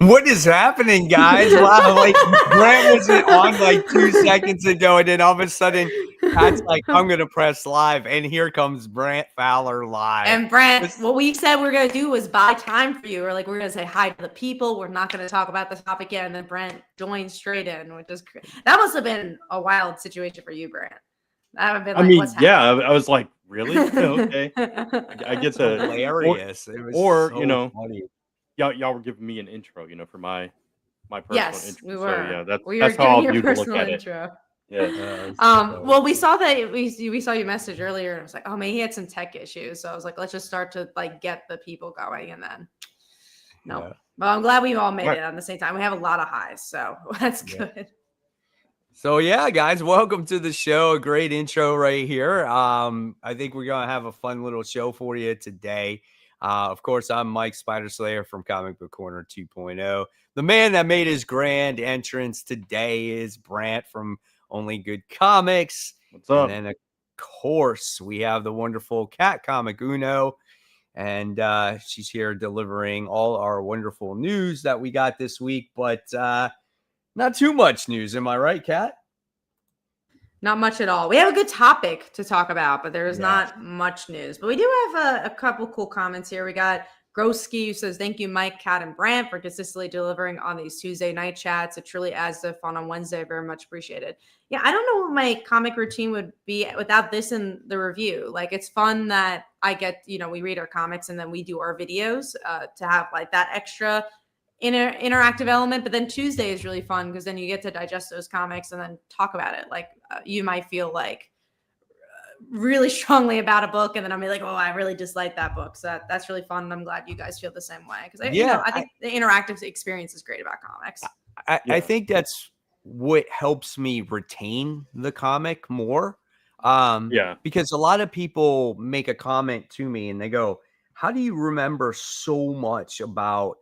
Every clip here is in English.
What is happening, guys? Wow, like Brent wasn't on like 2 seconds ago, and then all of a sudden, Pat's like, "I'm gonna press live," and here comes Brent Fowler live. And Brent, what we said we are gonna do was buy time for you. We're like, we're gonna say hi to the people. We're not gonna talk about the topic yet. And then Brent joined straight in, which is that must have been a wild situation for you, Brent. That would have been like, what's happening? I was like, really? Okay, I get to hilarious. It was or so funny. Y'all were giving me an intro, for my personal intro. We were. So yeah, we that's were how I'll giving do your to look personal at intro. it. Yeah. Well, we saw that we saw you message earlier, and I was like, oh man, he had some tech issues. So I was like, let's just start to like get the people going, and then no. Yeah. Well, I'm glad we've all made it at the same time. We have a lot of highs, so that's good. So yeah, guys, welcome to the show. A great intro right here. I think we're gonna have a fun little show for you today. Of course, I'm Mike Spider Slayer from Comic Book Corner 2.0. The man that made his grand entrance today is Brant from Only Good Comics. What's up? And then, of course, we have the wonderful Cat Comic Uno. And she's here delivering all our wonderful news that we got this week. But not too much news. Am I right, Kat? Not much at all. We have a good topic to talk about, but there is not much news. But we do have a couple cool comments here. We got Groski, who says, thank you, Mike, Kat, and Brant, for consistently delivering on these Tuesday night chats. It truly adds to fun on Wednesday. Very much appreciated. Yeah, I don't know what my comic routine would be without this in the review. Like, it's fun that I get, we read our comics and then we do our videos to have like that extra interactive element. But then Tuesday is really fun because then you get to digest those comics and then talk about it. Like you might feel like really strongly about a book, and then I'll be like, oh, I really dislike that book. So that's really fun, and I'm glad you guys feel the same way, because I think the interactive experience is great about comics. I think that's what helps me retain the comic more. Because a lot of people make a comment to me and they go, how do you remember so much about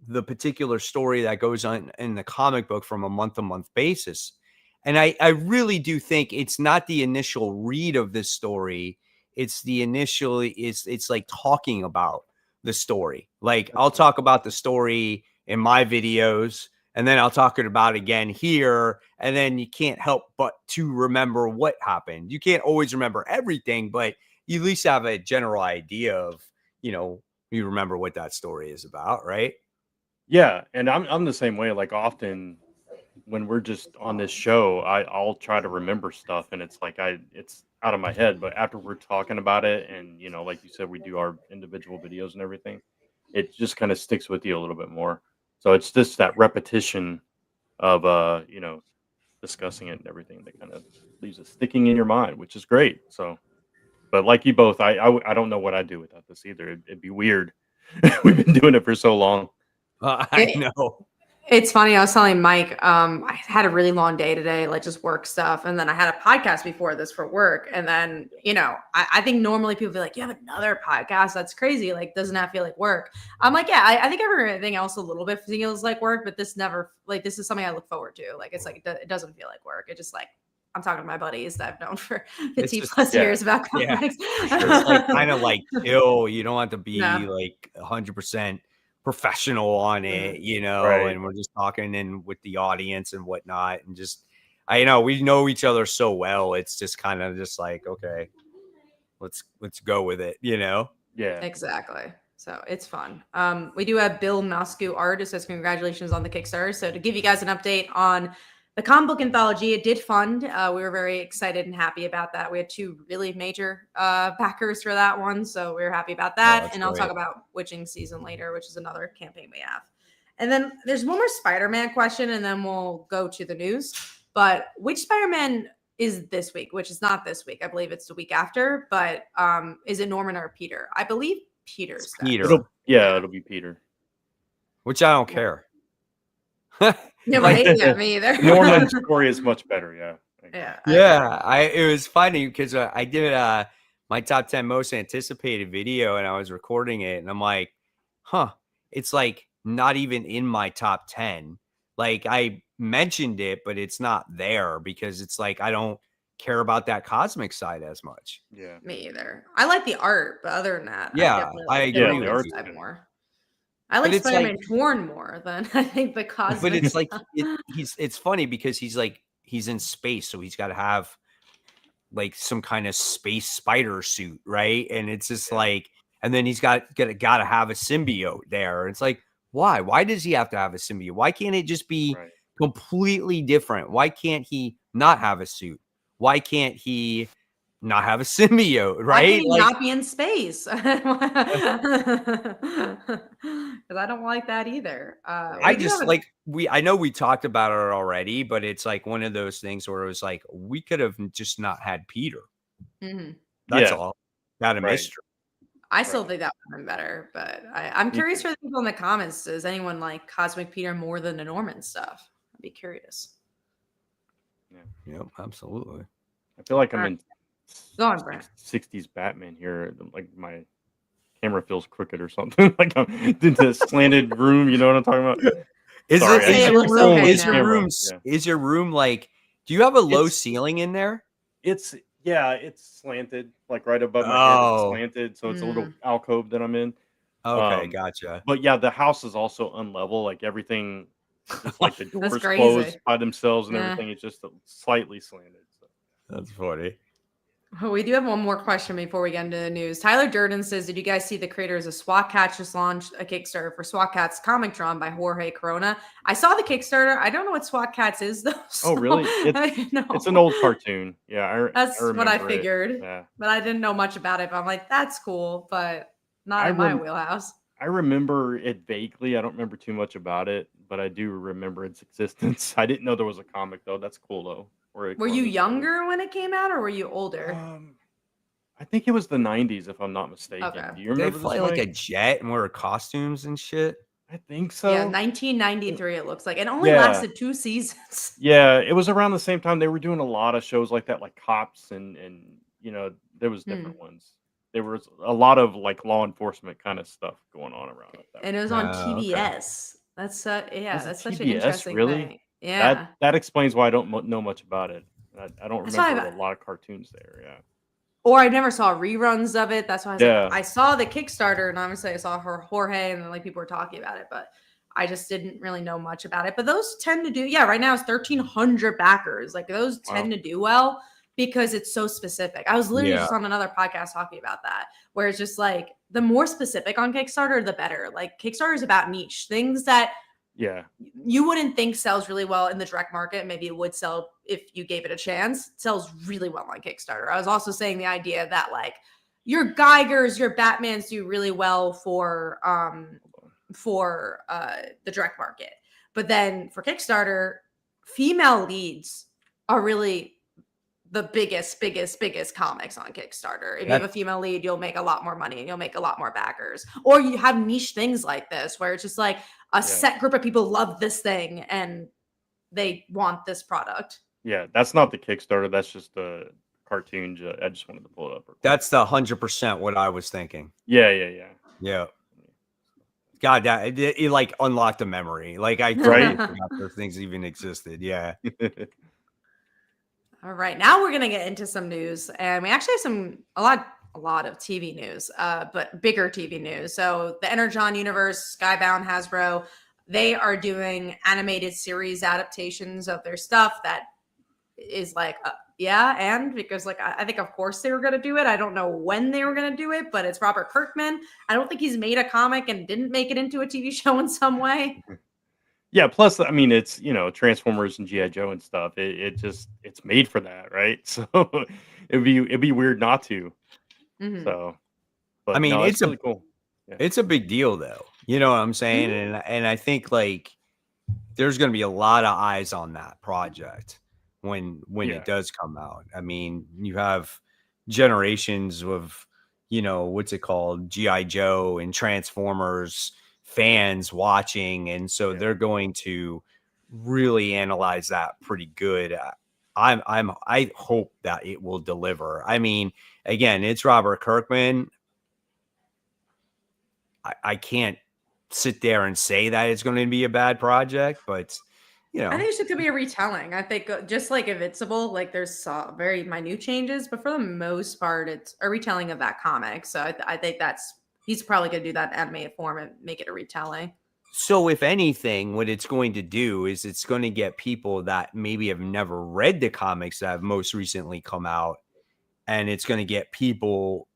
the particular story that goes on in the comic book from a month-to-month basis? And I really do think it's not the initial read of this story. It's the initial, it's like talking about the story. Like I'll talk about the story in my videos, and then I'll talk about it again here. And then you can't help but to remember what happened. You can't always remember everything, but you at least have a general idea of, you remember what that story is about, right? Yeah. And I'm the same way. Like often when we're just on this show, I'll try to remember stuff, and it's like it's out of my head. But after we're talking about it, and like you said, we do our individual videos and everything, it just kind of sticks with you a little bit more. So it's just that repetition of discussing it and everything that kind of leaves it sticking in your mind, which is great. So, but like you both, I don't know what I'd do without this either. It'd be weird. We've been doing it for so long. I know. It's funny. I was telling Mike, I had a really long day today, like just work stuff. And then I had a podcast before this for work. And then, I think normally people feel like, you have another podcast. That's crazy. Like, doesn't that feel like work? I'm like, yeah, I think everything else a little bit feels like work, but this never, like, this is something I look forward to. Like, it's like, it doesn't feel like work. It just like, I'm talking to my buddies that I've known for 50 plus years about comics. It's like kind of like chill. You don't have to be like 100% professional on it, right. And we're just talking and with the audience and whatnot, and just we know each other so well. It's just kind of just like, okay, let's go with it, Yeah, exactly. So it's fun. We do have Bill Moscow art. It says congratulations on the Kickstarter. So to give you guys an update on the comic book anthology, it did fund. We were very excited and happy about that. We had 2 really major backers for that one, so we were happy about that. And I'll talk about Witching Season later, which is another campaign we have. And then there's one more Spider-Man question, and then we'll go to the news. But which Spider-Man is this week? Which is not this week. I believe it's the week after. But is it Norman or Peter? I believe Peter's. Peter. It'll be Peter. Which I don't care. Yeah, right? Yeah, me either. Norman's story is much better. It was funny because I did my top 10 most anticipated video, and I was recording it, and I'm like, it's like not even in my top 10. Like I mentioned it, but it's not there because it's like I don't care about that cosmic side as much. Yeah, me either. I like the art, but other than that, I agree with you. more. I like Spider-Man torn more than I think the cosmic. But it's like it's funny because he's in space, so he's got to have like some kind of space spider suit, right? And it's just like, and then he's got to have a symbiote there. It's like, why? Why does he have to have a symbiote? Why can't it just be completely different? Why can't he not have a suit? Why can't he not have a symbiote, right? Why can't he not be in space? Because I don't like that either. I just I know we talked about it already, but it's like one of those things where it was like, we could have just not had Peter. That's all. Not a mystery. I still think that would have been better, but I'm curious for the people in the comments. Does anyone like Cosmic Peter more than the Norman stuff? I'd be curious. Yep, absolutely. I feel like I'm in Go on, Brent. 60s Batman here. Like my camera feels crooked or something. Like I'm in this slanted room. You know what I'm talking about? Is your room like? Do you have a low ceiling in there? It's slanted, like right above my head. It's slanted, so it's a little alcove that I'm in. Okay, gotcha. But yeah, the house is also unlevel. Like everything, just like the doors close by themselves and everything. It's just slightly slanted. So. That's funny. Oh, we do have one more question before we get into the news. Tyler Durden says, did you guys see the creators of SWAT Cats just launched a Kickstarter for SWAT Cats comic drawn by Jorge Corona? I saw the Kickstarter. I don't know what SWAT Cats is, though. So really? It's an old cartoon. Yeah, that's what I figured. Yeah. But I didn't know much about it. But I'm like, that's cool, but not in my wheelhouse. I remember it vaguely. I don't remember too much about it, but I do remember its existence. I didn't know there was a comic, though. That's cool, though. Were you younger when it came out, or were you older? I think it was the 90s, if I'm not mistaken. Okay. Do you remember they fly like a jet and wear costumes and shit? I think so. Yeah, 1993 it looks like. It only lasted 2 seasons. Yeah, it was around the same time they were doing a lot of shows like that, like Cops and you know, there was different ones. There was a lot of like law enforcement kind of stuff going on around it. And it was on TBS. Okay. That's that's such an interesting thing. Yeah, that explains why I don't know much about it. I don't remember a lot of cartoons there. Yeah, or I never saw reruns of it. That's why I saw the Kickstarter, and obviously I saw Jorge, and then like people were talking about it, but I just didn't really know much about it. But those tend to do. Yeah, right now it's 1,300 backers. Like those tend to do well because it's so specific. I was literally just on another podcast talking about that, where it's just like the more specific on Kickstarter, the better. Like Kickstarter is about niche things that. Yeah, you wouldn't think sells really well in the direct market. Maybe it would sell if you gave it a chance. It sells really well on Kickstarter. I was also saying the idea that like your Geigers, your Batmans do really well for the direct market. But then for Kickstarter, female leads are really the biggest comics on Kickstarter. If you have a female lead, you'll make a lot more money and you'll make a lot more backers. Or you have niche things like this where it's just like a set group of people love this thing and they want this product. Yeah, that's not the Kickstarter. That's just the cartoon. I just wanted to pull it up. That's the 100% what I was thinking. Yeah. God, it like unlocked a memory. Like I forgot those things even existed. Yeah. All right, now we're gonna get into some news, and we actually have a lot of TV news, but bigger TV news. So the Energon Universe, Skybound, Hasbro, they are doing animated series adaptations of their stuff. That is like, and because like I think of course they were gonna do it. I don't know when they were gonna do it, but it's Robert Kirkman. I don't think he's made a comic and didn't make it into a TV show in some way. Yeah, plus I mean it's Transformers and G.I. Joe and stuff. It's made for that, right? So it'd be weird not to. Mm-hmm. So but I mean it's really cool. Yeah. It's a big deal though. You know what I'm saying? Mm-hmm. And I think like there's gonna be a lot of eyes on that project when it does come out. I mean, you have generations of, what's it called? G.I. Joe and Transformers fans watching, and so they're going to really analyze that pretty good. I hope that it will deliver. I mean, again, it's Robert Kirkman. I can't sit there and say that it's going to be a bad project, but I think it could be a retelling. I think just like Invincible, like there's very minute changes, but for the most part, it's a retelling of that comic. So I think that's he's probably going to do that in animated form and make it a retelling. So if anything, what it's going to do is it's going to get people that maybe have never read the comics that have most recently come out, and it's going to get people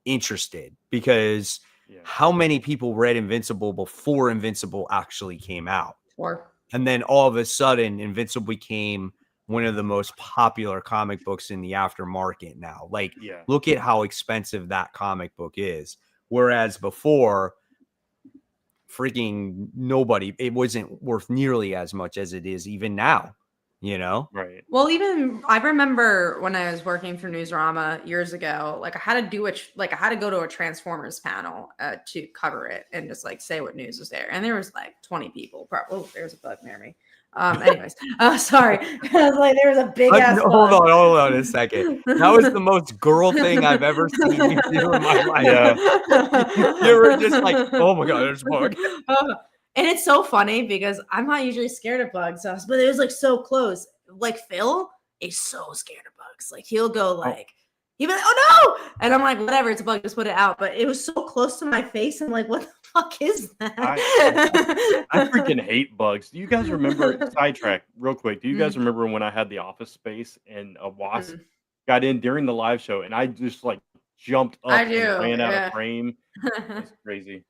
interested, because how many people read Invincible before Invincible actually came out? Sure. And then all of a sudden Invincible became one of the most popular comic books in the aftermarket now. Like, look at how expensive that comic book is. Whereas before, freaking nobody, it wasn't worth nearly as much as it is even now, you know? Right. Well, even I remember when I was working for Newsarama years ago, like I had to do it, like I had to go to a Transformers panel to cover it and just like say what news was there. And there was like 20 people. Oh, there's a bug near me. Anyways, sorry. Like there was a big ass hold on a second. That was the most girl thing I've ever seen you do in my life. You were just like, oh my god, there's a bug. And it's so funny because I'm not usually scared of bugs, but it was like so close. Like Phil is so scared of bugs. Like he'll go like, he'll be like, oh no! And I'm like, whatever, it's a bug, just put it out. But it was so close to my face. I'm like, what the fuck is that? I freaking hate bugs. Do you guys remember, sidetrack real quick, do you guys remember when I had the office space and a wasp got in during the live show and I just like jumped up and ran out of frame? That's crazy.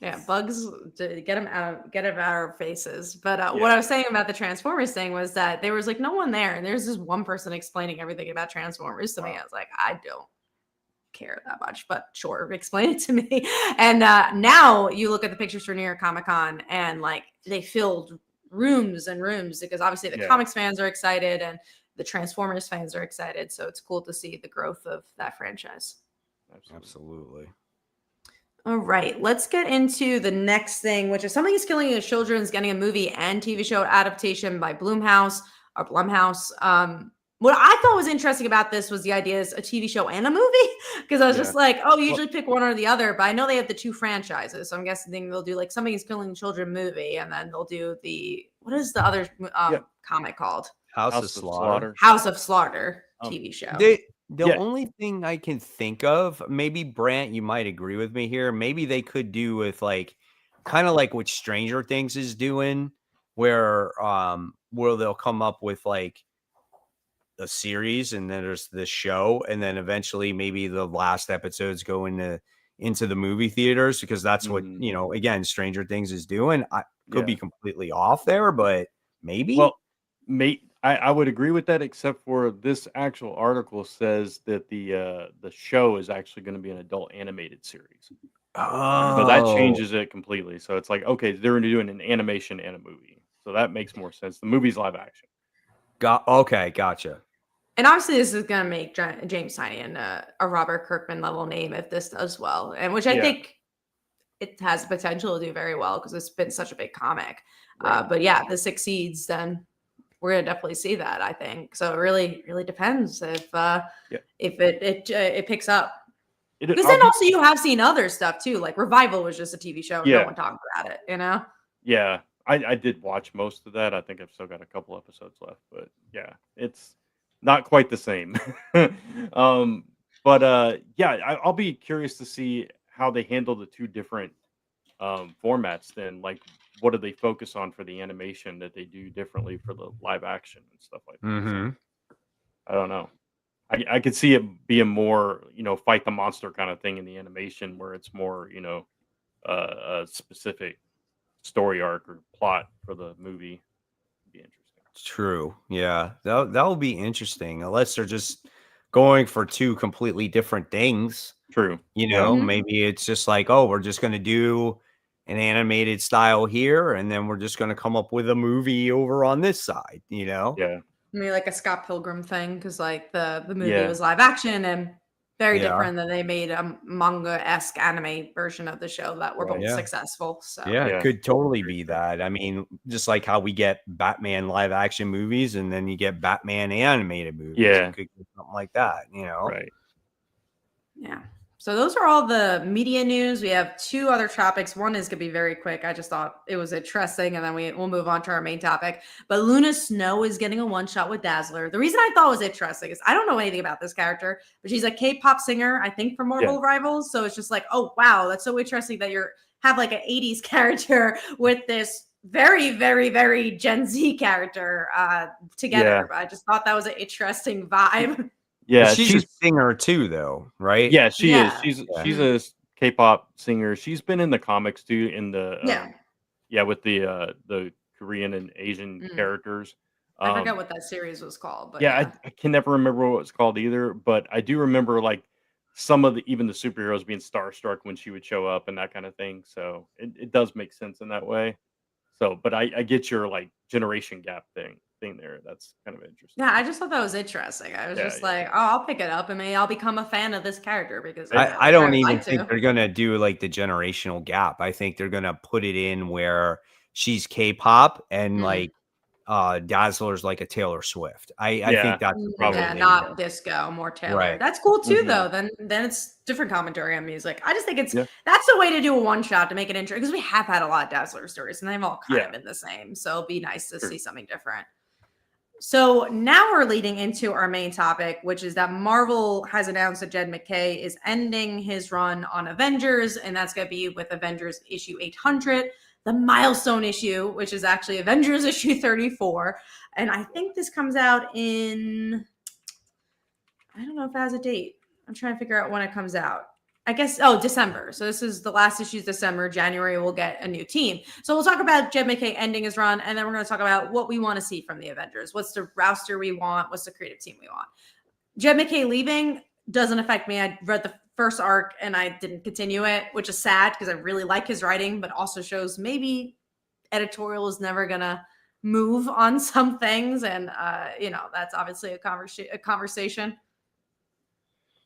Yeah, bugs, to get them out of our faces. But what I was saying about the Transformers thing was that there was like no one there, and there's just one person explaining everything about Transformers to me. I was like, I don't care that much, but sure, explain it to me. And now you look at the pictures for New York Comic Con, and like they filled rooms and rooms because obviously the comics fans are excited and the Transformers fans are excited. So it's cool to see the growth of that franchise. Absolutely. All right, let's get into the next thing, which is Something is Killing the Children is getting a movie and TV show adaptation by Blumhouse. What I thought was interesting about this was the idea is a TV show and a movie, because I was just like, oh, usually pick one or the other, but I know they have the two franchises, so I'm guessing they'll do like Something is Killing the Children movie, and then they'll do what is the other comic called? House of Slaughter. House of Slaughter TV show. The only thing I can think of, maybe Brant, you might agree with me here. Maybe they could do with like, kind of like what Stranger Things is doing, where they'll come up with like a series, and then there's this show, and then eventually maybe the last episodes go into the movie theaters, because that's what again, Stranger Things is doing. I could be completely off there, but maybe. Well, I would agree with that, except for this actual article says that the show is actually going to be an adult animated series. So that changes it completely. So it's like, okay, they're doing an animation and a movie. So that makes more sense. The movie's live action. Gotcha. And obviously this is going to make James Tynion a Robert Kirkman level name if this does well. And which I think it has the potential to do very well because it's been such a big comic. Right. But yeah, if this succeeds, then we're gonna definitely see that, I think. So it really depends if it picks up. Because then also you have seen other stuff too, like Revival was just a TV show. No one talked about it, you know? Yeah, I did watch most of that. I think I've still got a couple episodes left, but yeah, it's not quite the same. I'll be curious to see how they handle the two different formats then. Like, what do they focus on for the animation that they do differently for the live action and stuff like that? So, I don't know. I could see it being more, fight the monster kind of thing in the animation, where it's more, a specific story arc or plot for the movie. It'd be interesting. True. Yeah, that will be interesting, unless they're just going for two completely different things. True. Maybe it's just like, oh, we're just going to do an animated style here, and then we're just going to come up with a movie over on this side, Yeah. Maybe like a Scott Pilgrim thing, because like the movie was live action and very different than they made a manga-esque anime version of the show that were both successful. So it could totally be that. I mean, just like how we get Batman live action movies and then you get Batman animated movies. Yeah. It could get something like that, Right. Yeah. So those are all the media news. We have 2 other topics. One is going to be very quick. I just thought it was interesting, and then we'll move on to our main topic. But Luna Snow is getting a one-shot with Dazzler. The reason I thought it was interesting is I don't know anything about this character, but she's a K-pop singer, I think, from Marvel Rivals. So it's just like, oh, wow, that's so interesting that you have like an 80s character with this very, very, very Gen Z character together. Yeah. But I just thought that was an interesting vibe. Yeah, she's a singer too, though, right? Yeah, she is. She's a K-pop singer. She's been in the comics too, in the with the Korean and Asian characters. I forgot what that series was called, but I can never remember what it's called either. But I do remember like some of even the superheroes being starstruck when she would show up and that kind of thing. So it does make sense in that way. So, but I get your like generation gap thing there. That's kind of interesting. Yeah, I just thought that was interesting. I was just like, oh, I'll pick it up and maybe I'll become a fan of this character because I don't even think they're gonna do like the generational gap. I think they're gonna put it in where she's K-pop and like Dazzler's like a Taylor Swift. I think that's probably not disco, more Taylor. Right. That's cool too, though. Then it's different commentary on music. I just think that's the way to do a one shot to make it interesting because we have had a lot of Dazzler stories and they've all kind of been the same. So it'll be nice to see something different. So now we're leading into our main topic, which is that Marvel has announced that Jed MacKay is ending his run on Avengers, and that's going to be with Avengers issue 800. The milestone issue, which is actually Avengers issue 34. And I think this comes out in, I don't know if it has a date. I'm trying to figure out when it comes out. I guess, December. So this is the last issue is December. January, we'll get a new team. So we'll talk about Jed MacKay ending his run, and then we're going to talk about what we want to see from the Avengers. What's the roster we want? What's the creative team we want? Jed MacKay leaving doesn't affect me. I read the first arc and I didn't continue it, which is sad because I really like his writing, but also shows maybe editorial is never gonna move on some things, and that's obviously a conversation.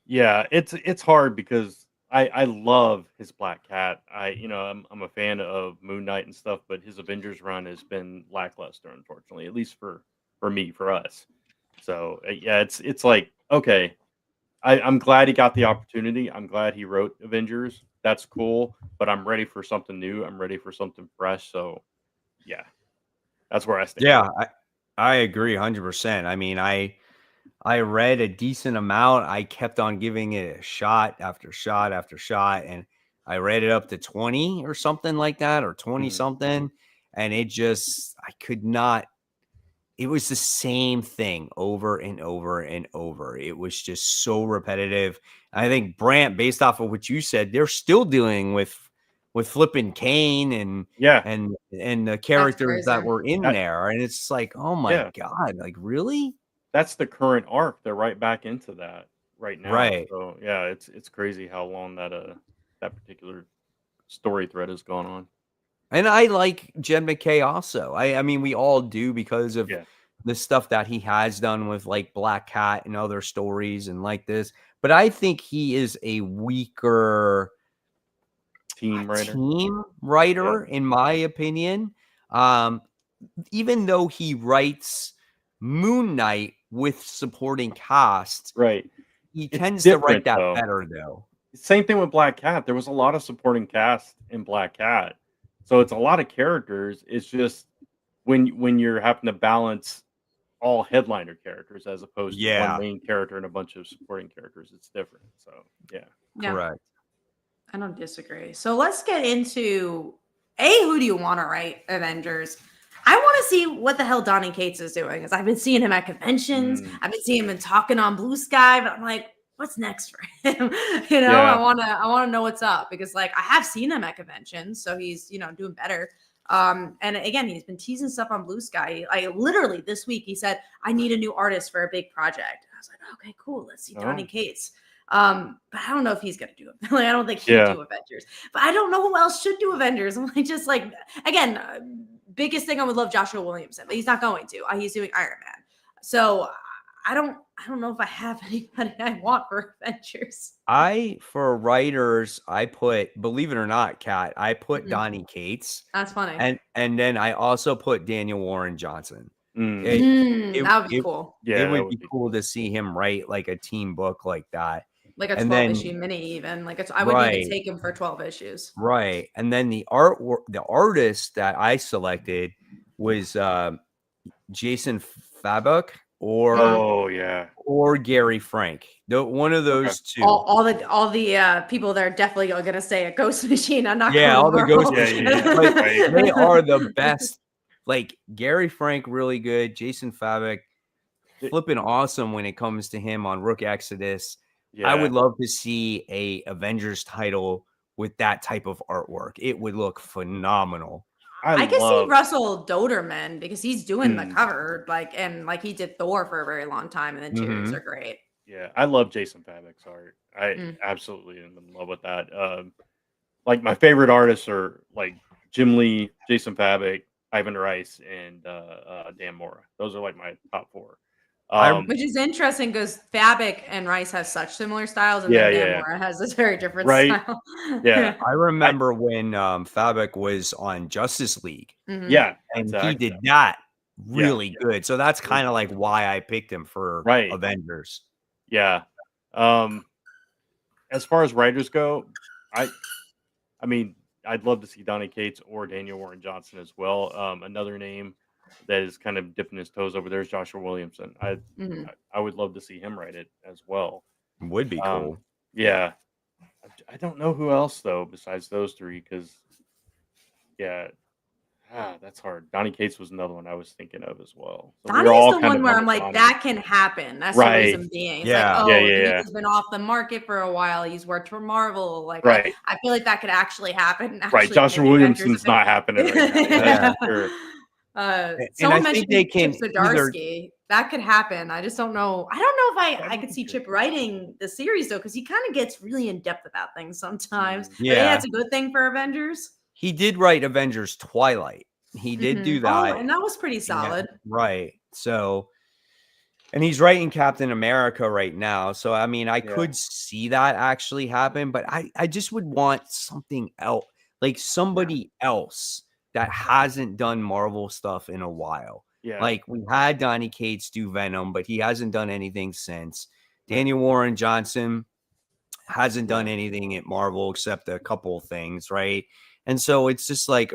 Yeah, it's hard because I love his Black Cat. I'm a fan of Moon Knight and stuff, but his Avengers run has been lackluster, unfortunately, at least for me, for us. So it's like, okay, I'm glad he got the opportunity. I'm glad he wrote Avengers. That's cool, but I'm ready for something new. I'm ready for something fresh. So, yeah, that's where I stand. Yeah, I agree 100%. I mean, I read a decent amount. I kept on giving it a shot after shot after shot, and I read it up to 20 or something like that, or 20 something, and I could not. It was the same thing over and over and over. It was just so repetitive. I think Brant, based off of what you said, they're still dealing with flipping Kane and the characters that were in there. And it's like, oh my God, like really? That's the current arc. They're right back into that right now. Right. So yeah, it's crazy how long that particular story thread has gone on. And I like Jed MacKay also. I mean, we all do because of the stuff that he has done with like Black Cat and other stories and like this. But I think he is a weaker team writer in my opinion. Even though he writes Moon Knight with supporting cast, right? He tends to write that better though. Same thing with Black Cat. There was a lot of supporting cast in Black Cat. So it's a lot of characters. It's just when you're having to balance all headliner characters as opposed to one main character and a bunch of supporting characters, it's different. So yeah. Correct. I don't disagree. So let's get into who do you want to write Avengers? I want to see what the hell Donny Cates is doing because I've been seeing him at conventions. I've been seeing him talking on Blue Sky, but I'm like, what's next for him? I want to know what's up because like I have seen him at conventions, so he's doing better. And again, he's been teasing stuff on Blue Sky. I literally this week he said, I need a new artist for a big project. I was like, okay, cool. Let's see Donny Cates. But I don't know if he's gonna do it. Like, I don't think he'll do Avengers. But I don't know who else should do Avengers. I'm like, just like again, biggest thing I would love Joshua Williamson, but he's not going to. He's doing Iron Man. So I don't know if I have anybody I want for Avengers. For writers, I put, believe it or not, Kat, I put Donny Cates. That's funny. And then I also put Daniel Warren Johnson. That would be cool. Yeah, it would be cool to see him write like a team book like that. like a And 12 then issue mini, even like I wouldn't even right, take him for 12 issues. right. And then the artist that I selected was Jason Fabok Oh yeah. or Gary Frank. One of those two. All the people that are definitely gonna say a Ghost Machine. I'm not Yeah, all the Ghost Machine. But they are the best. Like Gary Frank, really good. Jason Fabok, flipping awesome when it comes to him on Rook Exodus. Yeah. I would love to see a Avengers title with that type of artwork. It would look phenomenal. I can see Russell Doderman because he's doing the cover, and he did Thor for a very long time, and the interiors are great. Yeah, I love Jason Fabok's art. I absolutely am in love with that. Like my favorite artists are like Jim Lee, Jason Fabok, Ivan Rice, and Dan Mora. Those are like my top 4. Which is interesting because Fabok and Rice have such similar styles, and then Dan Mora has this very different style. Yeah, I remember when Fabok was on Justice League. Yeah, and he did that really good. So that's kind of like why I picked him for Avengers. Yeah. As far as writers go, I mean, I'd love to see Donny Cates or Daniel Warren Johnson as well. Another name that is kind of dipping his toes over there is Joshua Williamson. I would love to see him write it as well. Would be cool. Yeah. I don't know who else though besides those 3 because that's hard. Donny Cates was another one I was thinking of as well. So Donnie's the one where I'm like, that can happen. That's the reason being. It's he's been off the market for a while. He's worked for Marvel. Like, I feel like that could actually happen. Joshua Williamson's not happening right now. Sure. Someone mentioned Chip Zdarsky. That could happen. I just don't know. I don't know if I could see Chip writing the series though, because he kind of gets really in depth about things sometimes. Yeah, that's a good thing for Avengers. He did write Avengers Twilight. He did do that. And that was pretty solid. Yeah, right. So, and he's writing Captain America right now. So, I mean, I could see that actually happen, but I just would want something else, like somebody else that hasn't done Marvel stuff in a while. Yeah. Like we had Donny Cates do Venom, but he hasn't done anything since. Daniel Warren Johnson hasn't done anything at Marvel except a couple of things, right? And so it's just like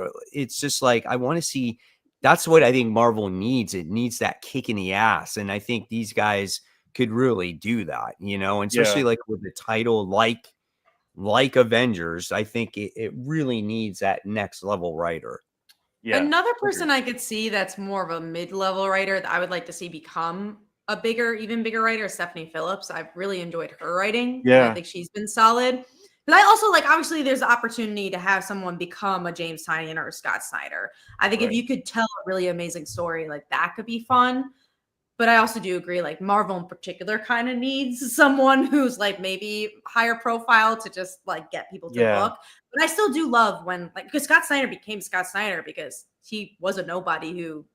I want to see. That's what I think Marvel needs. It needs that kick in the ass, and I think these guys could really do that, and especially like with the title like Avengers. I think it really needs that next level writer. Yeah. Another person I could see that's more of a mid-level writer that I would like to see become a even bigger writer is Stephanie Phillips. I've really enjoyed her writing. Yeah, I think she's been solid. But I also obviously there's the opportunity to have someone become a James Tynion or a Scott Snyder. I think if you could tell a really amazing story, that could be fun. But I also do agree, Marvel in particular kind of needs someone who's maybe higher profile to just get people to look. But I still do love when because Scott Snyder became Scott Snyder because he was a nobody who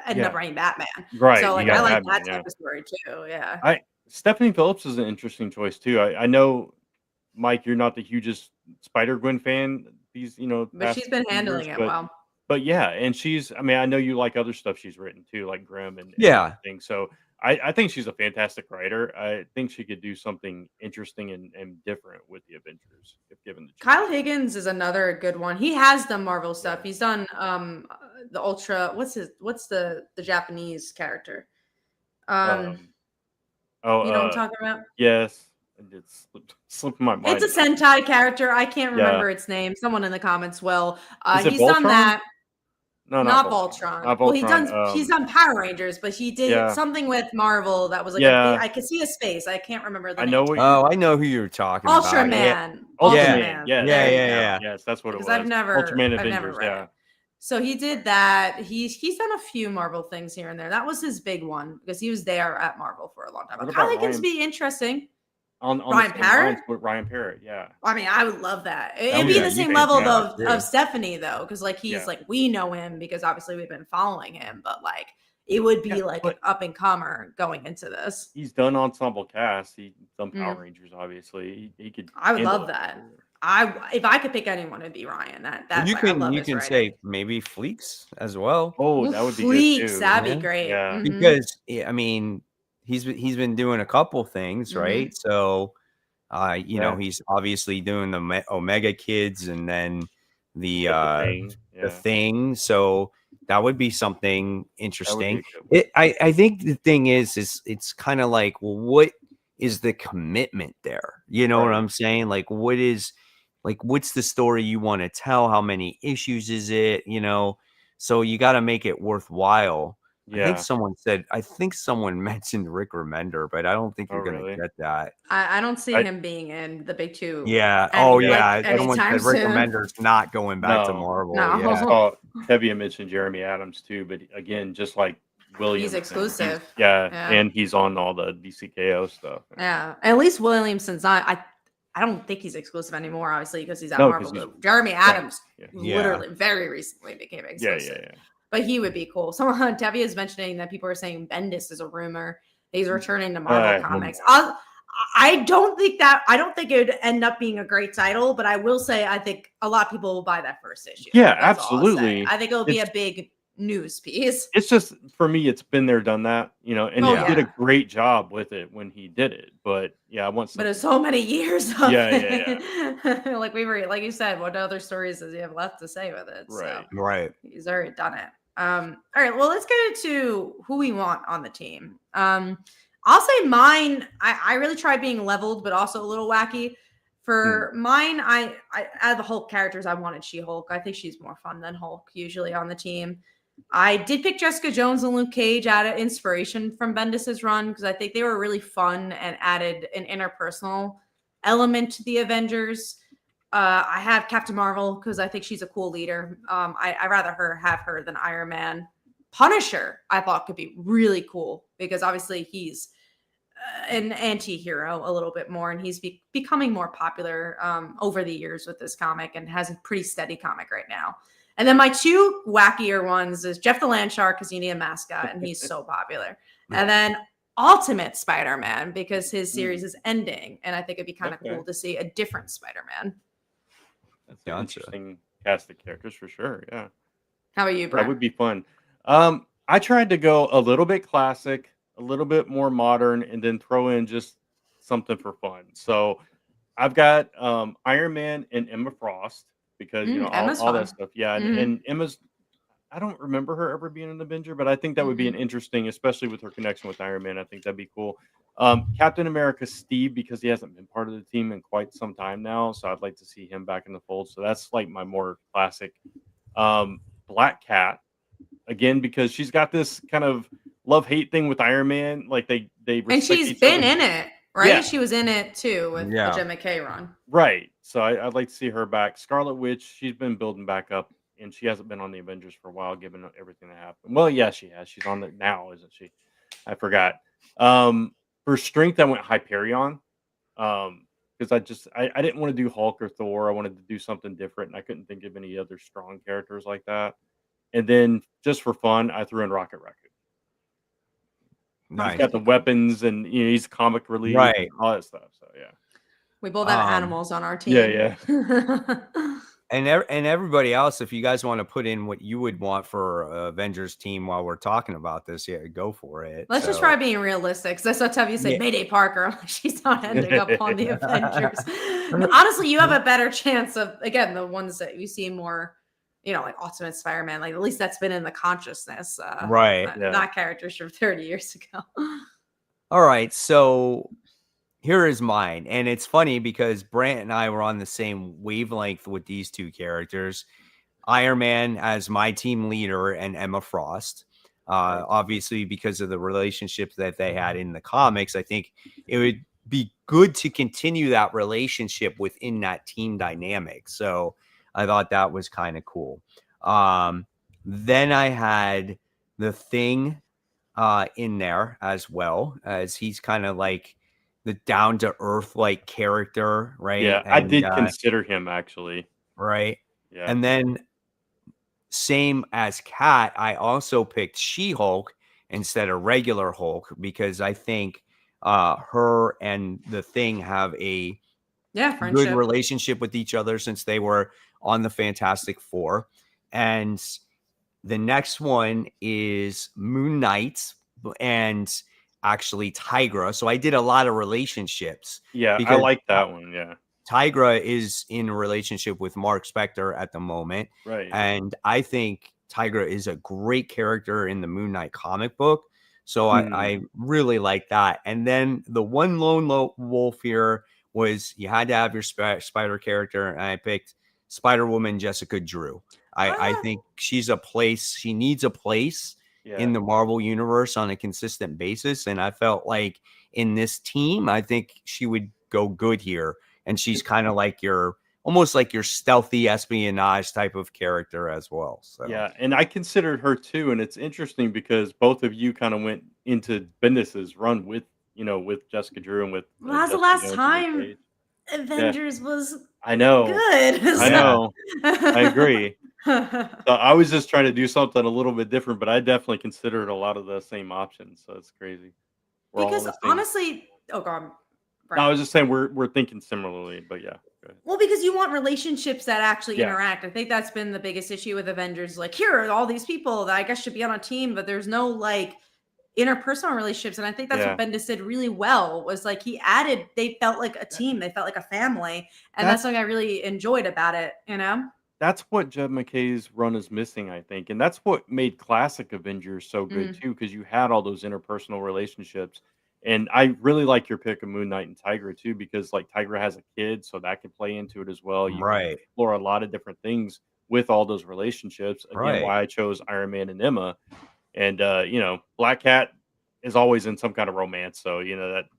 ended up writing Batman. Right. So I like that type of story too. Yeah. Stephanie Phillips is an interesting choice too. I know, Mike, you're not the hugest Spider-Gwen fan. But she's been handling it well. But yeah, and I know you like other stuff she's written too, like Grimm and everything. So I think she's a fantastic writer. I think she could do something interesting and different with the Avengers if given the chance. Kyle Higgins is another good one. He has done Marvel stuff. He's done the Ultra. What's the Japanese character? You know what I'm talking about? Yes. It's slipped my mind. It's a Sentai character. I can't remember its name. Someone in the comments will. He's Voltron? Done that. No, not Voltron. Well, he's done Power Rangers, but he did something with Marvel that was I could see his face. I can't remember the name. I know who you're talking about. Ultraman. Ultraman. Yeah. Yes, that's what it was. Because I've never Avengers, read it. So he did that. He's done a few Marvel things here and there. That was his big one because he was there at Marvel for a long time. Kyle Higgins be interesting. On Ryan Parrott? With Ryan Parrott, yeah. I mean, I would love that. It'd be the same level of Stephanie, though, because he's we know him because obviously we've been following him, but it would be an up and comer going into this. He's done ensemble cast. He's done Power Rangers, obviously. He could. I would love that. If I could pick anyone, it'd be Ryan. You can say maybe Fleeks as well. Oh, that would be Fleeks. Good too. That'd be great. Yeah. Because I mean. He's been doing a couple things, right? So You know, he's obviously doing the Omega Kids and then the thing. So that would be something interesting. I think the thing is it's kind of like, well, what is the commitment there? You know what I'm saying? Like, what's the story you want to tell? How many issues is it? You know, so you got to make it worthwhile. I think someone mentioned Rick Remender, but I don't think you're going to get that. I don't see him being in the big two. Yeah. Someone said Rick Remender's not going back to Marvel. No. Yeah. I saw Tevye mentioned Jeremy Adams too, but again, just like Williamson, he's exclusive. And he's on all the DCKO stuff. Yeah. At least Williamson's not. I don't think he's exclusive anymore, obviously, because he's at Marvel. Jeremy Adams literally very recently became exclusive. Yeah. But he would be cool. Someone, Tevye is mentioning that people are saying Bendis is a rumor. He's returning to Marvel Comics. I don't think it would end up being a great title, but I will say I think a lot of people will buy that first issue. Yeah, absolutely. I think it'll be a big news piece. It's just, for me, it's been there, done that, you know, and he did a great job with it when he did it. But yeah, I want some. But it's so many years of like like you said, what other stories does he have left to say with it? Right. He's already done it. All right, well, let's get into who we want on the team. I'll say mine, I really tried being leveled, but also a little wacky. For mine, I out of the Hulk characters, I wanted She-Hulk. I think she's more fun than Hulk usually on the team. I did pick Jessica Jones and Luke Cage out of inspiration from Bendis's run because I think they were really fun and added an interpersonal element to the Avengers. I have Captain Marvel because I think she's a cool leader. I'd rather have her than Iron Man. Punisher, I thought could be really cool because obviously he's an anti-hero a little bit more, and he's becoming more popular over the years with this comic and has a pretty steady comic right now. And then my two wackier ones is Jeff the Land Shark because you need a mascot and he's so popular. And then Ultimate Spider-Man because his series is ending, and I think it'd be kind of cool to see a different Spider-Man. That's an interesting cast of characters for sure. Yeah. How about you, Brett? That would be fun. I tried to go a little bit classic, a little bit more modern, and then throw in just something for fun. So I've got Iron Man and Emma Frost because you know all that stuff. Yeah, and Emma's. I don't remember her ever being an Avenger, but I think that would be an interesting, especially with her connection with Iron Man. I think that'd be cool. Captain America Steve, because he hasn't been part of the team in quite some time now, so I'd like to see him back in the fold. So that's like my more classic. Black Cat, again, because she's got this kind of love-hate thing with Iron Man. Like they and she's been in it, right? Yeah. She was in it too with the Jed MacKay run. Right. So I'd like to see her back. Scarlet Witch, she's been building back up. And she hasn't been on the Avengers for a while, given everything that happened. Well, yeah, she has. She's on it now, isn't she? I forgot. For strength, I went Hyperion. Because I didn't want to do Hulk or Thor. I wanted to do something different, and I couldn't think of any other strong characters like that. And then, just for fun, I threw in Rocket Raccoon. Nice. He's got the weapons, and you know, he's comic relief, and all that stuff. So yeah, we both have animals on our team. Yeah. And everybody else, if you guys want to put in what you would want for Avengers team while we're talking about this, go for it. Let's just try being realistic. Because I saw Tevye say Mayday Parker. She's not ending up on the Avengers. Honestly, you have a better chance of, again, the ones that you see more, you know, like Ultimate Spider-Man. Like at least that's been in the consciousness. Not characters from 30 years ago. All right. So here is mine. And it's funny because Brant and I were on the same wavelength with these two characters. Iron Man as my team leader and Emma Frost. Obviously, because of the relationship that they had in the comics, I think it would be good to continue that relationship within that team dynamic. So I thought that was kind of cool. Then I had the Thing in there as well, as he's kind of like the down to earth like character, right? Yeah, I did consider him actually. Right. Yeah. And then same as Kat, I also picked She-Hulk instead of regular Hulk because I think her and the Thing have a good relationship with each other since they were on the Fantastic Four. And the next one is Moon Knight, and actually Tigra. So I did a lot of relationships. Yeah, I like that one. Yeah. Tigra is in a relationship with Mark Spector at the moment. Right. And I think Tigra is a great character in the Moon Knight comic book. So I really like that. And then the one lone wolf here was you had to have your spider character. And I picked Spider-Woman Jessica Drew. I think she needs a place in the Marvel universe on a consistent basis. And I felt like in this team, I think she would go good here. And she's kind of like almost like your stealthy espionage type of character as well. So yeah, and I considered her too. And it's interesting because both of you kind of went into Bendis's run with Jessica Drew and with. Well, that was the last time Avengers was. I know. Good. I know. I agree. So I was just trying to do something a little bit different, but I definitely considered a lot of the same options. So it's crazy. Because honestly, oh god. No, I was just saying we're thinking similarly, but yeah. Well, because you want relationships that actually interact. I think that's been the biggest issue with Avengers. Like, here are all these people that I guess should be on a team, but there's no like interpersonal relationships. And I think that's what Bendis did really well. Was like they felt like a team, they felt like a family, and that's something I really enjoyed about it. That's what Jed MacKay's run is missing, I think, and that's what made classic Avengers so good too, because you had all those interpersonal relationships. And I really like your pick of Moon Knight and Tigra too, because like Tigra has a kid, so that could play into it as well. You can explore a lot of different things with all those relationships. Again, why I chose Iron Man and Emma, and Black Cat is always in some kind of romance, so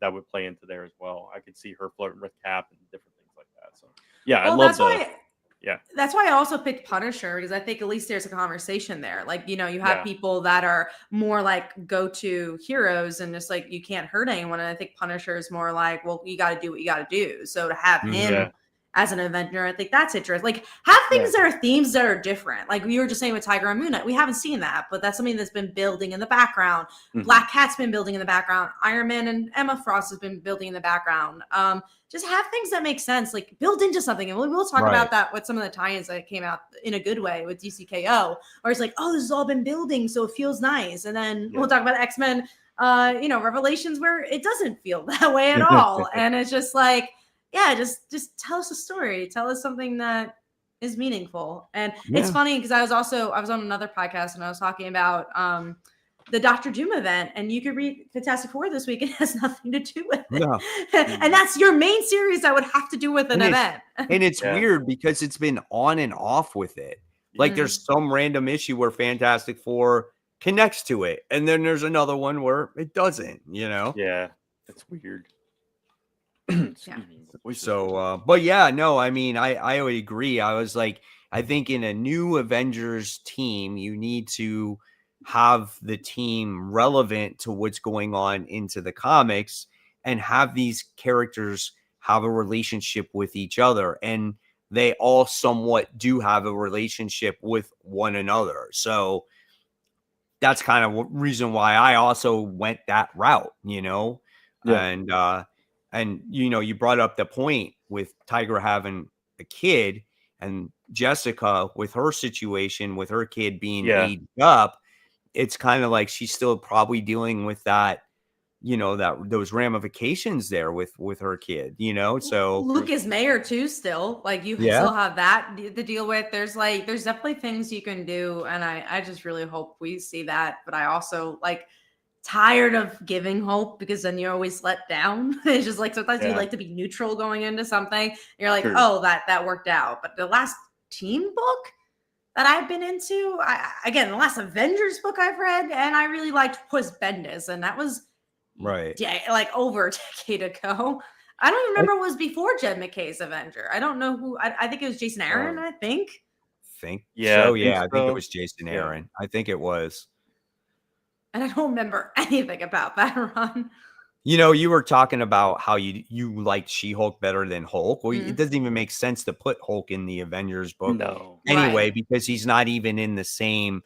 that would play into there as well. I could see her flirting with Cap and different things like that. So yeah, I love that. Yeah. That's why I also picked Punisher, because I think at least there's a conversation there. Like, you have people that are more like go-to heroes and just like, you can't hurt anyone. And I think Punisher is more like, well, you got to do what you got to do. So to have him as an Avenger, I think that's interesting. Like, have things that are themes that are different. Like we were just saying with Tiger and Moon Knight, we haven't seen that, but that's something that's been building in the background. Black Cat's been building in the background. Iron Man and Emma Frost has been building in the background. Just have things that make sense, like build into something. And we'll talk about that with some of the tie-ins that came out in a good way with DCKO, where it's like, oh, this has all been building, so it feels nice. And then we'll talk about X-Men, Revelations, where it doesn't feel that way at all. And it's just like, just tell us a story. Tell us something that is meaningful. And it's funny because I was on another podcast and I was talking about the Doctor Doom event, and you could read Fantastic Four this week. It has nothing to do with it. No. And that's your main series that would have to do with an event. And it's weird because it's been on and off with it. Like there's some random issue where Fantastic Four connects to it. And then there's another one where it doesn't, Yeah, it's weird. So, but yeah, no, I mean, I would agree. I was like, I think in a new Avengers team, you need to have the team relevant to what's going on into the comics and have these characters have a relationship with each other. And they all somewhat do have a relationship with one another. So that's kind of reason why I also went that route, and you brought up the point with Tigra having a kid and Jessica with her situation, with her kid being aged up. It's kind of like she's still probably dealing with that, those ramifications there with her kid, so Lucas Mayer too, still like you still have that to deal with. There's definitely things you can do. And I just really hope we see that. But I also tired of giving hope because then you're always let down. It's just like, sometimes you like to be neutral going into something. You're like, oh, that worked out. But the last team book that I've been into, the last Avengers book I've read and I really liked was Bendis, and that was over a decade ago. I don't remember what was before Jed MacKay's Avenger. I don't know who. I think it was Jason Aaron. I think I think it was Jason Aaron. I think it was. And I don't remember anything about that run. You were talking about how you liked She-Hulk better than Hulk. Well, it doesn't even make sense to put Hulk in the Avengers book anyway, because he's not even in the same.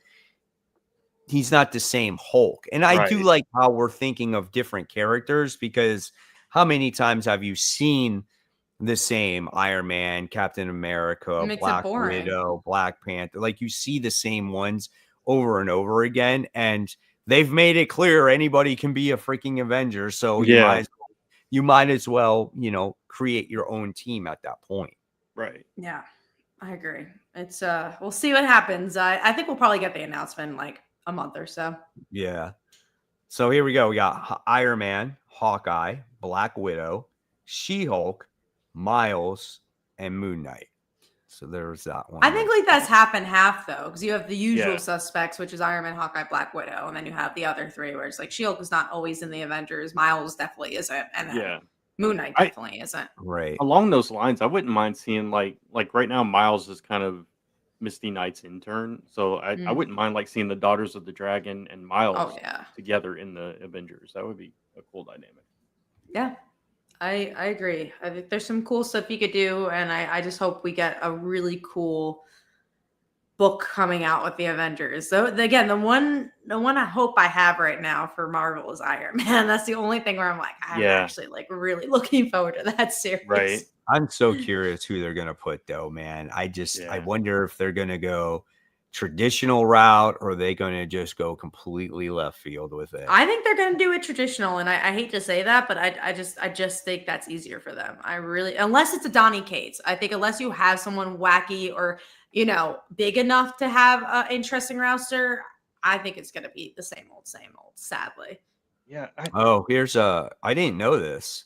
He's not the same Hulk. And I do like how we're thinking of different characters, because how many times have you seen the same Iron Man, Captain America, Black Widow, Black Panther? Like you see the same ones over and over again. And they've made it clear anybody can be a freaking Avenger. So you might as well, create your own team at that point. Right. Yeah, I agree. It's we'll see what happens. I think we'll probably get the announcement in like a month or so. Yeah. So here we go. We got Iron Man, Hawkeye, Black Widow, She-Hulk, Miles, and Moon Knight. So there's that one. I think like that's half and half though, because you have the usual suspects, which is Iron Man, Hawkeye, Black Widow, and then you have the other three where it's like She-Hulk is not always in the Avengers, Miles definitely isn't, and then Moon Knight definitely isn't. Right. Along those lines, I wouldn't mind seeing like right now Miles is kind of Misty Knight's intern, so I wouldn't mind like seeing the Daughters of the Dragon and Miles together in the Avengers. That would be a cool dynamic. Yeah. I agree. I think there's some cool stuff you could do, and I just hope we get a really cool book coming out with the Avengers. So again, the one I hope I have right now for Marvel is Iron Man. That's the only thing where I'm like, I'm actually like really looking forward to that series. Right. I'm so curious who they're gonna put though, man. I wonder if they're gonna go traditional route or are they gonna just go completely left field with it. I think they're gonna do it traditional, and I hate to say that, but I just think that's easier for them. I really, unless it's a Donny Cates, I think unless you have someone wacky or big enough to have an interesting roster, I think it's gonna be the same old, sadly. Yeah. I didn't know this.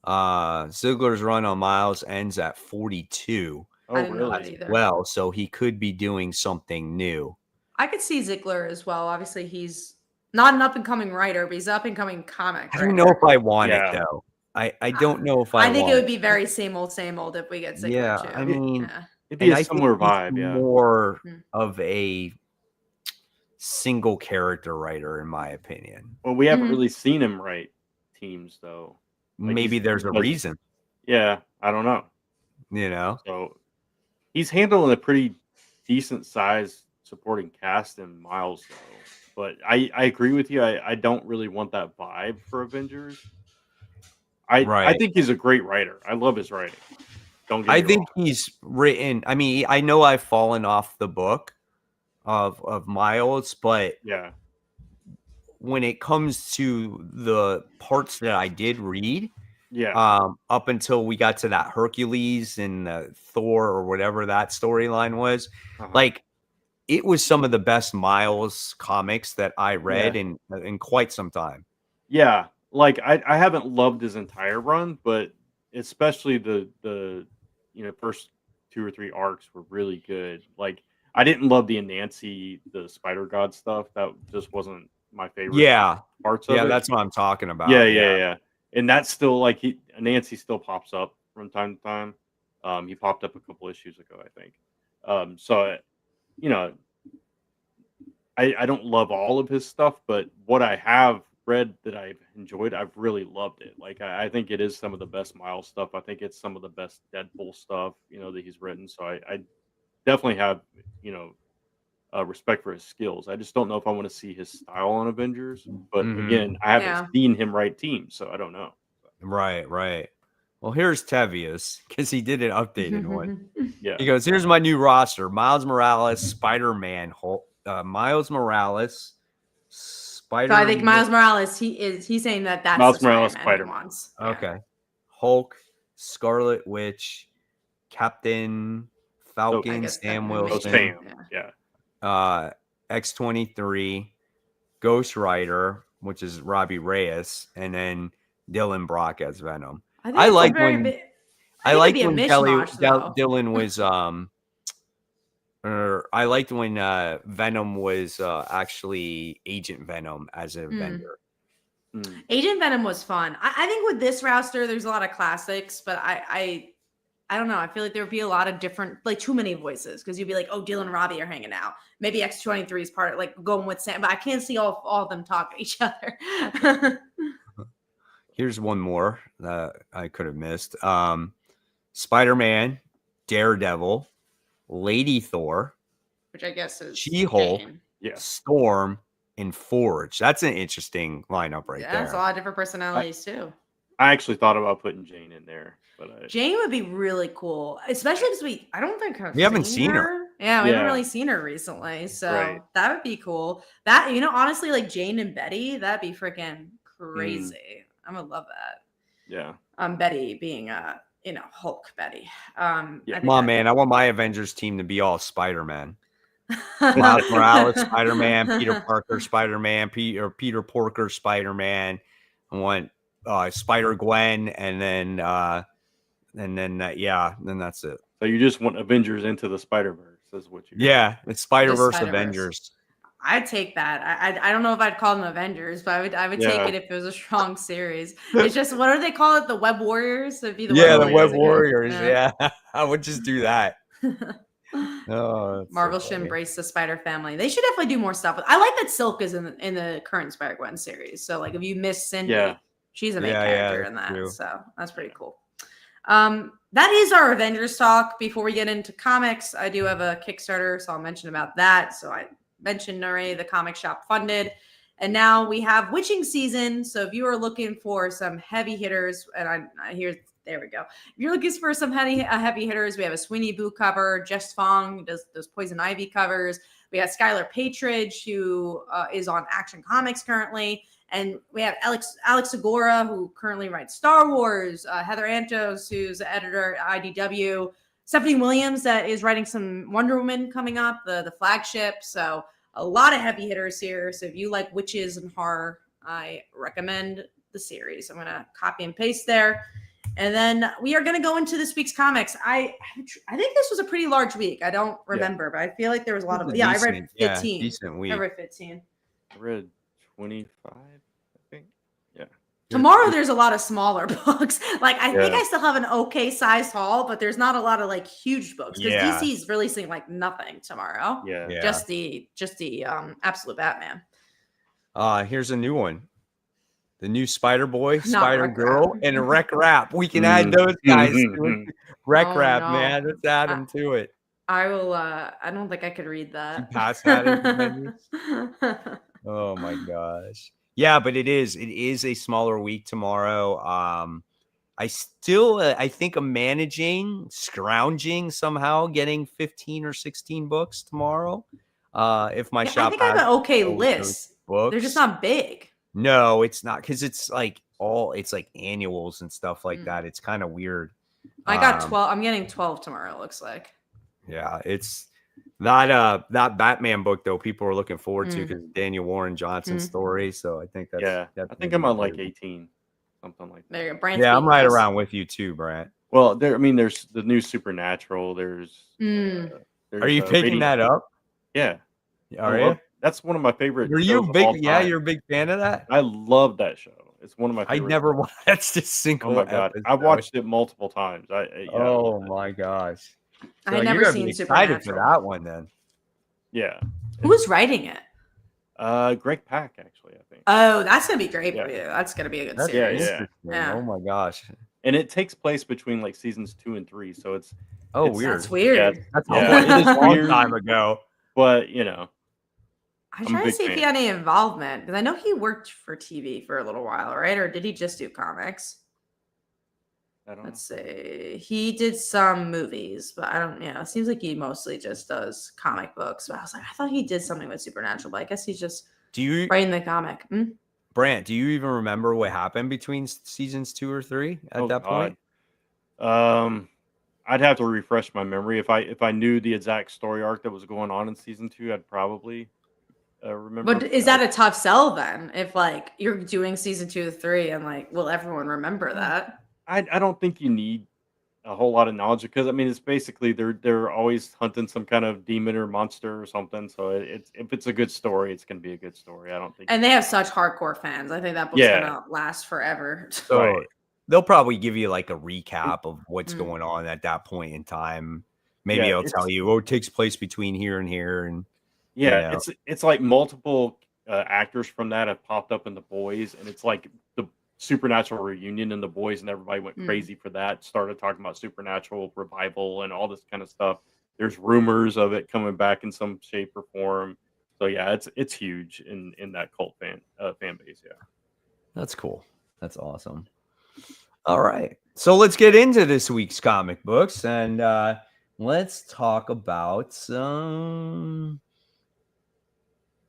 Ziggler's run on Miles ends at 42. I didn't know that either. Well, so he could be doing something new. I could see Ziggler as well. Obviously, he's not an up-and-coming writer, but he's an up-and-coming comic writer. I don't know if I want it, though. I don't know if I think it would be very same old if we get Ziggler, too. I mean, it'd be a similar vibe, more of a single character writer, in my opinion. Well, we haven't really seen him write teams, though. Like maybe there's a reason. Yeah, I don't know. So he's handling a pretty decent size supporting cast in Miles, though. But I agree with you. I don't really want that vibe for Avengers. I think he's a great writer. I love his writing. I think he's written. I mean, I know I've fallen off the book of Miles, but when it comes to the parts that I did read, up until we got to that Hercules and Thor or whatever that storyline was, like it was some of the best Miles comics that I read in quite some time. Yeah, like I haven't loved his entire run, but especially the first 2 or 3 arcs were really good. Like I didn't love the Anansi, the Spider God stuff. That just wasn't my favorite. Parts of it. That's what I'm talking about. Yeah. And that's still like Nancy still pops up from time to time. He popped up a couple issues ago, I think. So I don't love all of his stuff, but what I have read that I've enjoyed, I've really loved it. Like I think it is some of the best Miles stuff. I think it's some of the best Deadpool stuff, that he's written. So I definitely have, respect for his skills. I just don't know if I want to see his style on Avengers. But again, I haven't seen him write teams, so I don't know. Right. Well, here's Tevius because he did an updated one. Yeah. He goes, here's my new roster: Miles Morales, Spider-Man, Miles Morales, Spider. So I think Miles Morales, he's saying that's Miles Morales, Spider-Man. Okay. Hulk, Scarlet Witch, Captain Falcon, Sam Wilson. X-23, Ghost Rider, which is Robbie Reyes, and then Dylan Brock as Venom. I like when Dylan was I liked when Venom was actually Agent Venom as a vendor. Agent Venom was fun. I think with this roster, there's a lot of classics, but I don't know. I feel like there would be a lot of different, like too many voices because you'd be like, oh, Dylan and Robbie are hanging out. Maybe X-23 is part of like going with Sam, but I can't see all of them talk to each other. Here's one more that I could have missed. Spider-Man, Daredevil, Lady Thor, which I guess is She-Hulk, Storm, and Forge. That's an interesting lineup there. Yeah, that's a lot of different personalities too. I actually thought about putting Jane in there, but Jane would be really cool, especially because I don't think we haven't seen her. Yeah, we haven't really seen her recently, so that would be cool. That, honestly, like Jane and Betty, that'd be freaking crazy. I'm gonna love that. Yeah. Betty being Hulk Betty. Come on, man. I want my Avengers team to be all Spider-Man. Miles Morales, Spider-Man, Peter Parker, Spider-Man, Peter Porker, Spider-Man. I want Spider-Gwen, and then that's it. So you just want Avengers into the Spider-Verse, is what you? Yeah, it's Spider-Verse Avengers. I'd take that. I don't know if I'd call them Avengers, but I would take it if it was a strong series. It's just, what do they call it? The Web Warriors? It'd be the Web Warriors. Yeah. I would just do that. Marvel should embrace the Spider family. They should definitely do more stuff. I like that Silk is in the current Spider-Gwen series. So like if you miss Cindy, she's a main character in that. True. So that's pretty cool. That is our Avengers talk. Before we get into comics, I do have a Kickstarter, so I'll mention about that. So I mentioned already the comic shop funded, and now we have witching season. So if you are looking for some heavy hitters, and there we go. If you're looking for some heavy hitters, we have a Sweeney Boo cover. Jess Fong does those Poison Ivy covers. We got Skylar Patridge, who is on Action Comics currently. And we have Alex Segura, who currently writes Star Wars. Heather Antos, who's the editor at IDW. Stephanie Williams, that is writing some Wonder Woman coming up, the flagship. So a lot of heavy hitters here. So if you like witches and horror, I recommend the series. I'm going to copy and paste there. And then we are going to go into this week's comics. I think this was a pretty large week. I don't remember, but I feel like there was a lot of. I read 15. Decent week. I read 15. I read 25, I think. Yeah. Tomorrow there's a lot of smaller books. Like I think I still have an okay sized haul, but there's not a lot of like huge books because DC is releasing like nothing tomorrow. Yeah. Just the Absolute Batman. Here's a new one. The new Spider-Boy, Spider-Girl, and a Rec Rap. We can add those guys to it. Rec Rap, man. Let's add them to it. I will. I don't think I could read that. You pass that in. Oh my gosh. Yeah, but it is a smaller week tomorrow. I think I'm scrounging somehow getting 15 or 16 books tomorrow. If my shop I think I have an okay list. They're just not big. No, it's not, because it's like annuals and stuff like that. It's kind of weird. I got 12. I'm getting 12 tomorrow, it looks like. Yeah, it's that Batman book though. People are looking forward to because Daniel Warren Johnson's story. So I think that's I think I'm on like 18, something like that. There you go. Brant, I'm right around with you too, Brant. Well, there's the new Supernatural. There's are you picking that up? Yeah. Are you? That's one of my favorite. Are you big? Yeah, you're a big fan of that. I love that show. It's one of my favorite. I never watched. That's just single. Oh my god, I've watched it multiple times. Oh my gosh. So I never seen Supernatural. For that one then. Yeah. Who's writing it? Greg Pak, actually, I think. Oh, that's gonna be great for you. That's gonna be a good series. Yeah. Oh my gosh. And it takes place between like seasons 2 and 3, so it's weird. That's weird. Yeah, it is a long time ago. But I'm trying to see if he had any involvement, because I know he worked for TV for a little while, right? Or did he just do comics? Let's see. He did some movies, but I don't. It seems like he mostly just does comic books. But I was like, I thought he did something with Supernatural, but I guess he's just writing the comic. Brant, do you even remember what happened between seasons 2 or 3 at that point? I'd have to refresh my memory. If I knew the exact story arc that was going on in season 2, I'd probably remember. But is that a tough sell then? If like you're doing season 2 to 3, and like, will everyone remember that? I don't think you need a whole lot of knowledge, because I mean it's basically they're always hunting some kind of demon or monster or something. So if it's a good story, it's gonna be a good story. I don't think. And they have such hardcore fans. I think that book's gonna last forever. So they'll probably give you like a recap of what's going on at that point in time. Maybe it'll tell you, it takes place between here and here, and it's like multiple actors from that have popped up in The Boys, and it's like the Supernatural reunion in The Boys, and everybody went crazy for that. Started talking about Supernatural revival and all this kind of stuff. There's rumors of it coming back in some shape or form. So yeah, it's huge in that cult fan base. Yeah, that's cool. That's awesome. All right, so let's get into this week's comic books, and let's talk about some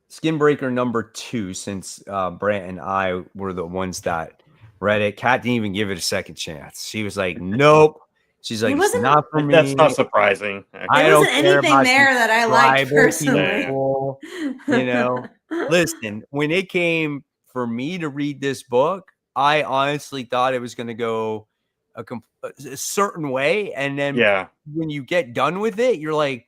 Skinbreaker number 2, since Brant and I were the ones that read it. Kat didn't even give it a second chance. She was like, nope. She's like, it's not for me. That's not surprising. I there don't wasn't care anything about there that I liked personally. People, you know, listen, when it came for me to read this book, I honestly thought it was going to go a certain way. And then when you get done with it, you're like,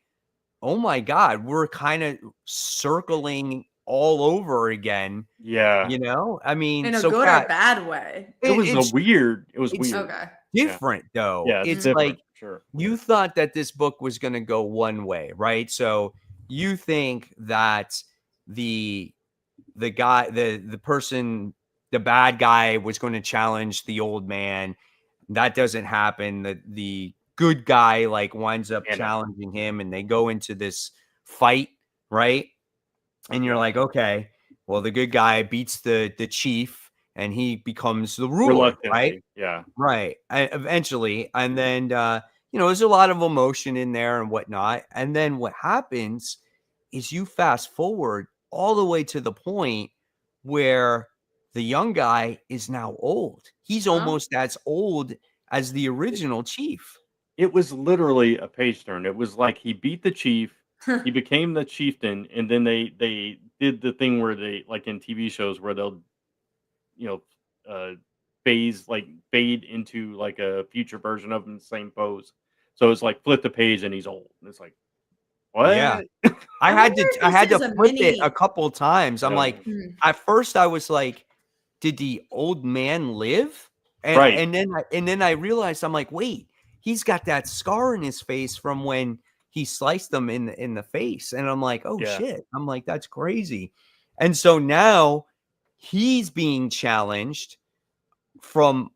oh my God, we're kind of circling all over again. Yeah. You know, I mean, in a good or bad way. It was weird. Okay. Different though. Yeah, it's different, like sure. You thought that this book was going to go one way, right? So you think that the guy, the person, the bad guy was going to challenge the old man. That doesn't happen. The good guy like winds up challenging him, and they go into this fight, right? And you're like, okay, well, the good guy beats the chief, and he becomes the ruler, right? Yeah. Right. Eventually. And then, there's a lot of emotion in there and whatnot. And then what happens is you fast forward all the way to the point where the young guy is now old. He's almost as old as the original chief. It was literally a page turn. It was like he beat the chief, he became the chieftain, and then they did the thing where they, like in TV shows, where they'll fade into like a future version of him, same pose. So it's like flip the page and he's old. And it's like, what? Yeah. I had to flip it a couple times. I'm like, at first I was like, did the old man live? And then I realized, I'm like, wait, he's got that scar in his face from when he sliced them in the face. And I'm like, oh shit. I'm like, that's crazy. And so now he's being challenged from,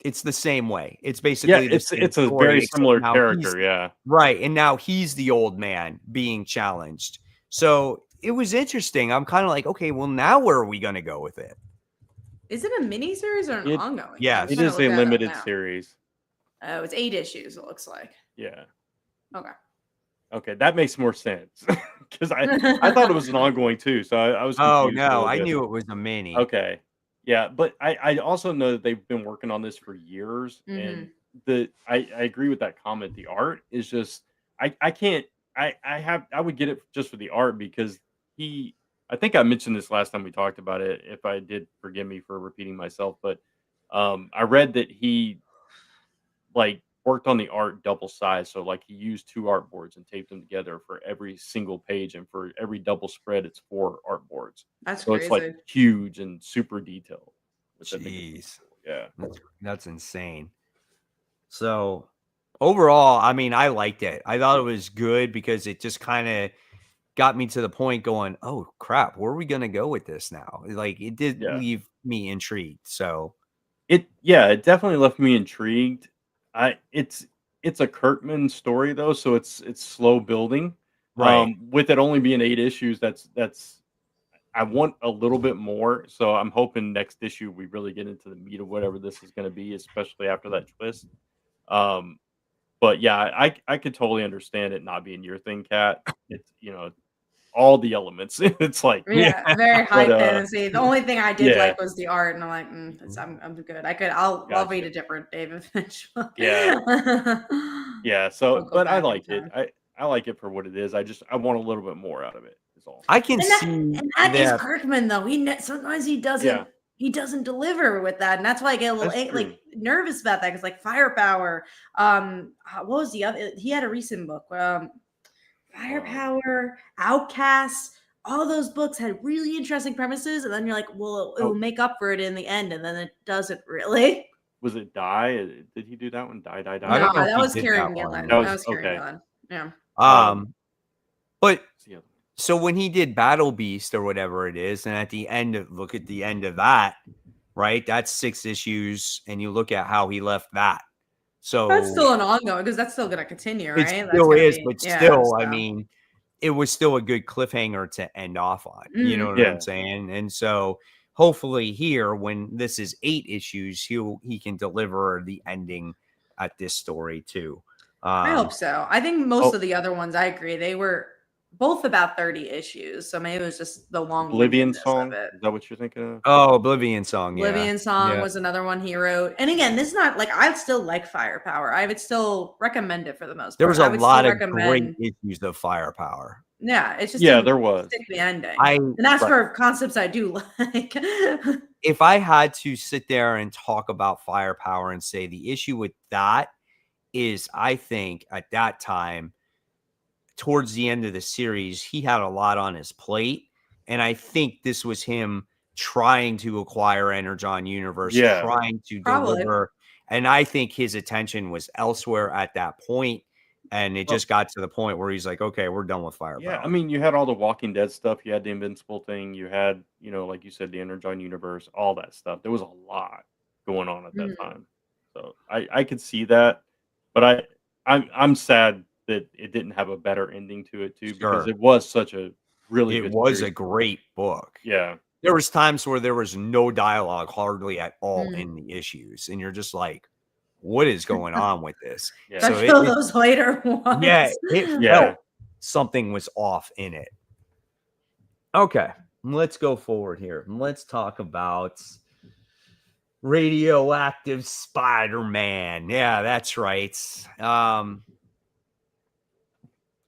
it's the same way. It's basically it's a very similar character, right. And now he's the old man being challenged. So it was interesting. I'm kind of like, okay, well, now where are we going to go with it? Is it a mini series or an ongoing? Yeah, it is a limited series. Oh, it's 8 issues, it looks like. Yeah. Okay, that makes more sense. Because I thought it was an ongoing too. So I was confused. Oh no, I knew it was a mini. Okay. Yeah, but I also know that they've been working on this for years, and I agree with that comment. The art is just I would get it just for the art, because I think I mentioned this last time we talked about it. If I did, forgive me for repeating myself, but I read that he worked on the art double size, so like he used 2 art boards and taped them together for every single page, and for every double spread it's 4 art boards. That's so crazy. It's like huge and super detailed. Jeez. Yeah, that's insane. So overall, I mean, I liked it. I thought it was good because it just kind of got me to the point going, oh crap, where are we gonna go with this now? Like, it did leave me intrigued. So it definitely left me intrigued. It's a Kirkman story though, so it's slow building. Right. With it only being 8 issues, that's I want a little bit more. So I'm hoping next issue we really get into the meat of whatever this is going to be, especially after that twist. But yeah, I could totally understand it not being your thing, Kat. It's all the elements. It's like very high fantasy. The only thing I did like was the art, and I'm like, I'm good. I'll read a different David Finch book. Yeah. So, but I liked it. I like it for what it is. I want a little bit more out of it. Is all. I can see, and that is Kirkman though. Sometimes he doesn't. He doesn't deliver with that, and that's why I get a little nervous about that. Because like Firepower, what was the other? He had a recent book, Firepower, Outcast. All those books had really interesting premises, and then you're like, well, it will make up for it in the end, and then it doesn't really. Was it Die? Did he do that one? Die. No, that was Kieran Gillen. That was Kieran Gillen. Yeah. But so when he did Battle Beast or whatever it is, and look at the end of that, right? That's 6 issues, and you look at how he left that. So that's still an ongoing, because that's still going to continue, right? It still is, but still, I mean, it was still a good cliffhanger to end off on. You know what I'm saying? And so hopefully here, when this is 8 issues, he can deliver the ending at this story too. I hope so. I think most of the other ones, I agree, they were both about 30 issues. So maybe it was just the long Oblivion of Song. it. Is that what you're thinking of? Oh, Oblivion Song. Oblivion Song was another one he wrote. And again, this is not like I still like Firepower. I would still recommend it for the most part. There was a lot of great issues of Firepower. Yeah, it's just there was the ending. And that's for concepts I do like. If I had to sit there and talk about Firepower and say the issue with that is, I think at that time, towards the end of the series, he had a lot on his plate. And I think this was him trying to acquire Energon Universe, trying to deliver. And I think his attention was elsewhere at that point. And it just got to the point where he's like, okay, we're done with Firepower. Yeah, I mean, you had all the Walking Dead stuff. You had the Invincible thing. You had, like you said, the Energon Universe, all that stuff. There was a lot going on at that time. So I could see that. But I'm sad that it didn't have a better ending to it, too, because it was such a really good was a great book. Yeah. There was times where there was no dialogue hardly at all in the issues. And you're just like, what is going on with this? So those later ones. Yeah, it felt something was off in it. Okay, let's go forward here. Let's talk about Radioactive Spider-Man. Yeah, that's right. I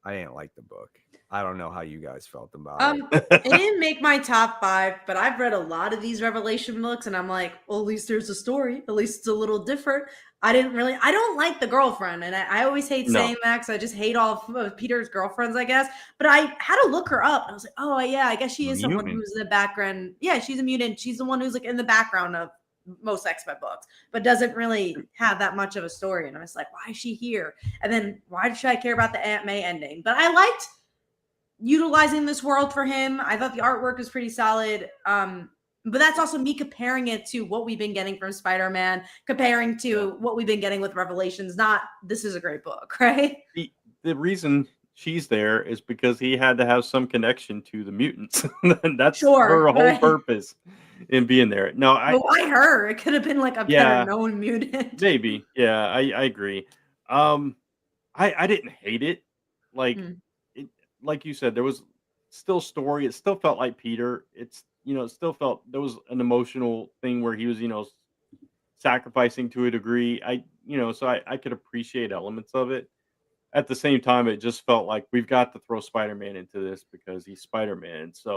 didn't like the book. I don't know how you guys felt about it. It didn't make my top 5, but I've read a lot of these Revelation books, and I'm like, well, at least there's a story. At least it's a little different. I don't like the girlfriend, and I always hate saying that because I just hate all of Peter's girlfriends, I guess. But I had to look her up, and I was like, oh, yeah, I guess she is someone who's in the background. Yeah, she's a mutant. She's the one who's like in the background of most X-Men books, but doesn't really have that much of a story. And I was like, why is she here? And then why should I care about the Aunt May ending? But I liked utilizing this world for him. I thought the artwork was pretty solid. But that's also me comparing it to what we've been getting from Spider-Man, comparing to what we've been getting with Revelations. Not, this is a great book, right? The reason she's there is because he had to have some connection to the mutants. That's her whole purpose in being there. No, but why her? It could have been like a better known mutant. Maybe. Yeah, I agree. I didn't hate it. Like you said, there was still story. It still felt like Peter. It still felt there was an emotional thing where he was, sacrificing to a degree. So I could appreciate elements of it. At the same time, it just felt like we've got to throw Spider-Man into this because he's Spider-Man. So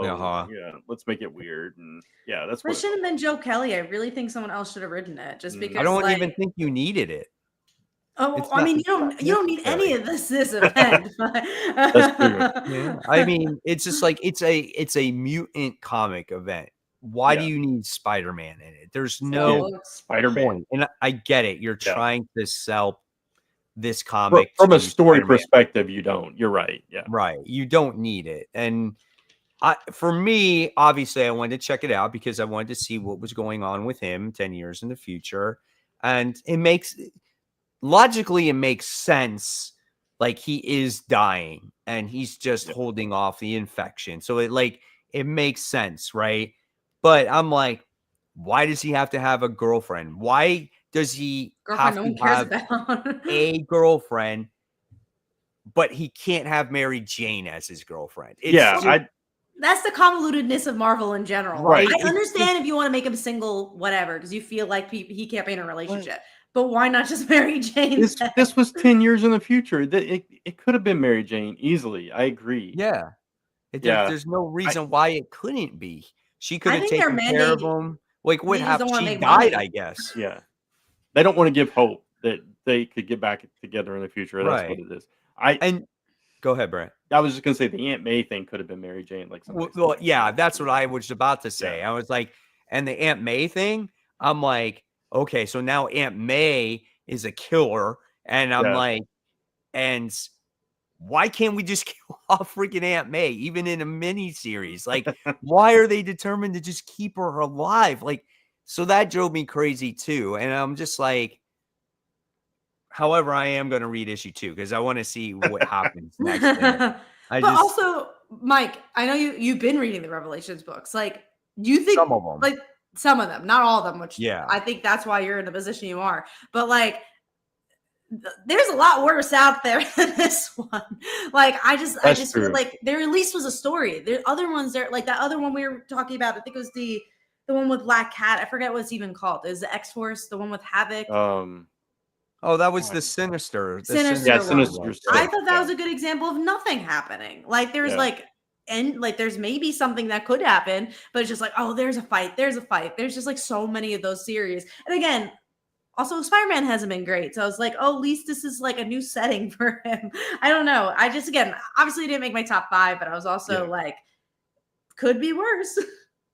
let's make it weird. And that's what it shouldn't have been Joe Kelly. I really think someone else should have written it. Just because I don't even think you needed it. Oh, I mean, you don't need any of this event. That's true. Yeah. I mean, it's just like it's a mutant comic event. Why do you need Spider-Man in it? There's no Spider-Man, and I get it. You're trying to sell this comic from a story perspective. You don't. You're right. Yeah, right. You don't need it. And for me, obviously, I wanted to check it out because I wanted to see what was going on with him 10 years in the future, and logically, it makes sense. Like he is dying and he's just holding off the infection. So it makes sense, right? But I'm like, why does he have to have a girlfriend? Why does he have to have a girlfriend, but he can't have Mary Jane as his girlfriend? That's the convolutedness of Marvel in general. Right. I understand if you want to make him single, whatever, because you feel like he can't be in a relationship. But why not just Mary Jane? This was 10 years in the future. It could have been Mary Jane easily. I agree. Yeah. There's no reason why it couldn't be. She could have taken care of him. Like what happened? She died, I guess. Yeah. They don't want to give hope that they could get back together in the future. That's what it is. And go ahead, Brent. I was just gonna say the Aunt May thing could have been Mary Jane. Well, yeah, that's what I was about to say. I was like, and the Aunt May thing, I'm like, okay, so now Aunt May is a killer, and I'm like, and why can't we just kill off freaking Aunt May, even in a mini series? Like, why are they determined to just keep her alive? Like, so that drove me crazy too. And I'm just like, however, I am going to read issue 2 because I want to see what happens next. Also, Mike, I know you've been reading the Revelations books. Like, do you think some of them, like some of them, not all of them, which I think that's why you're in the position you are. But like, there's a lot worse out there than this one. Like, I just feel like there at least was a story. There other ones there, like that other one we were talking about. I think it was the one with Black Cat. I forget what it's even called. Is the X-Force the one with Havoc? Oh, that was the Sinister. Sinister one. Sinister. I thought that was a good example of nothing happening. Like there's there's maybe something that could happen, but it's just like, oh, there's a fight. There's just like so many of those series. And again, also Spider-Man hasn't been great. So I was like, oh, at least this is like a new setting for him. I don't know. I just, again, obviously didn't make my top 5, but I was also like, could be worse.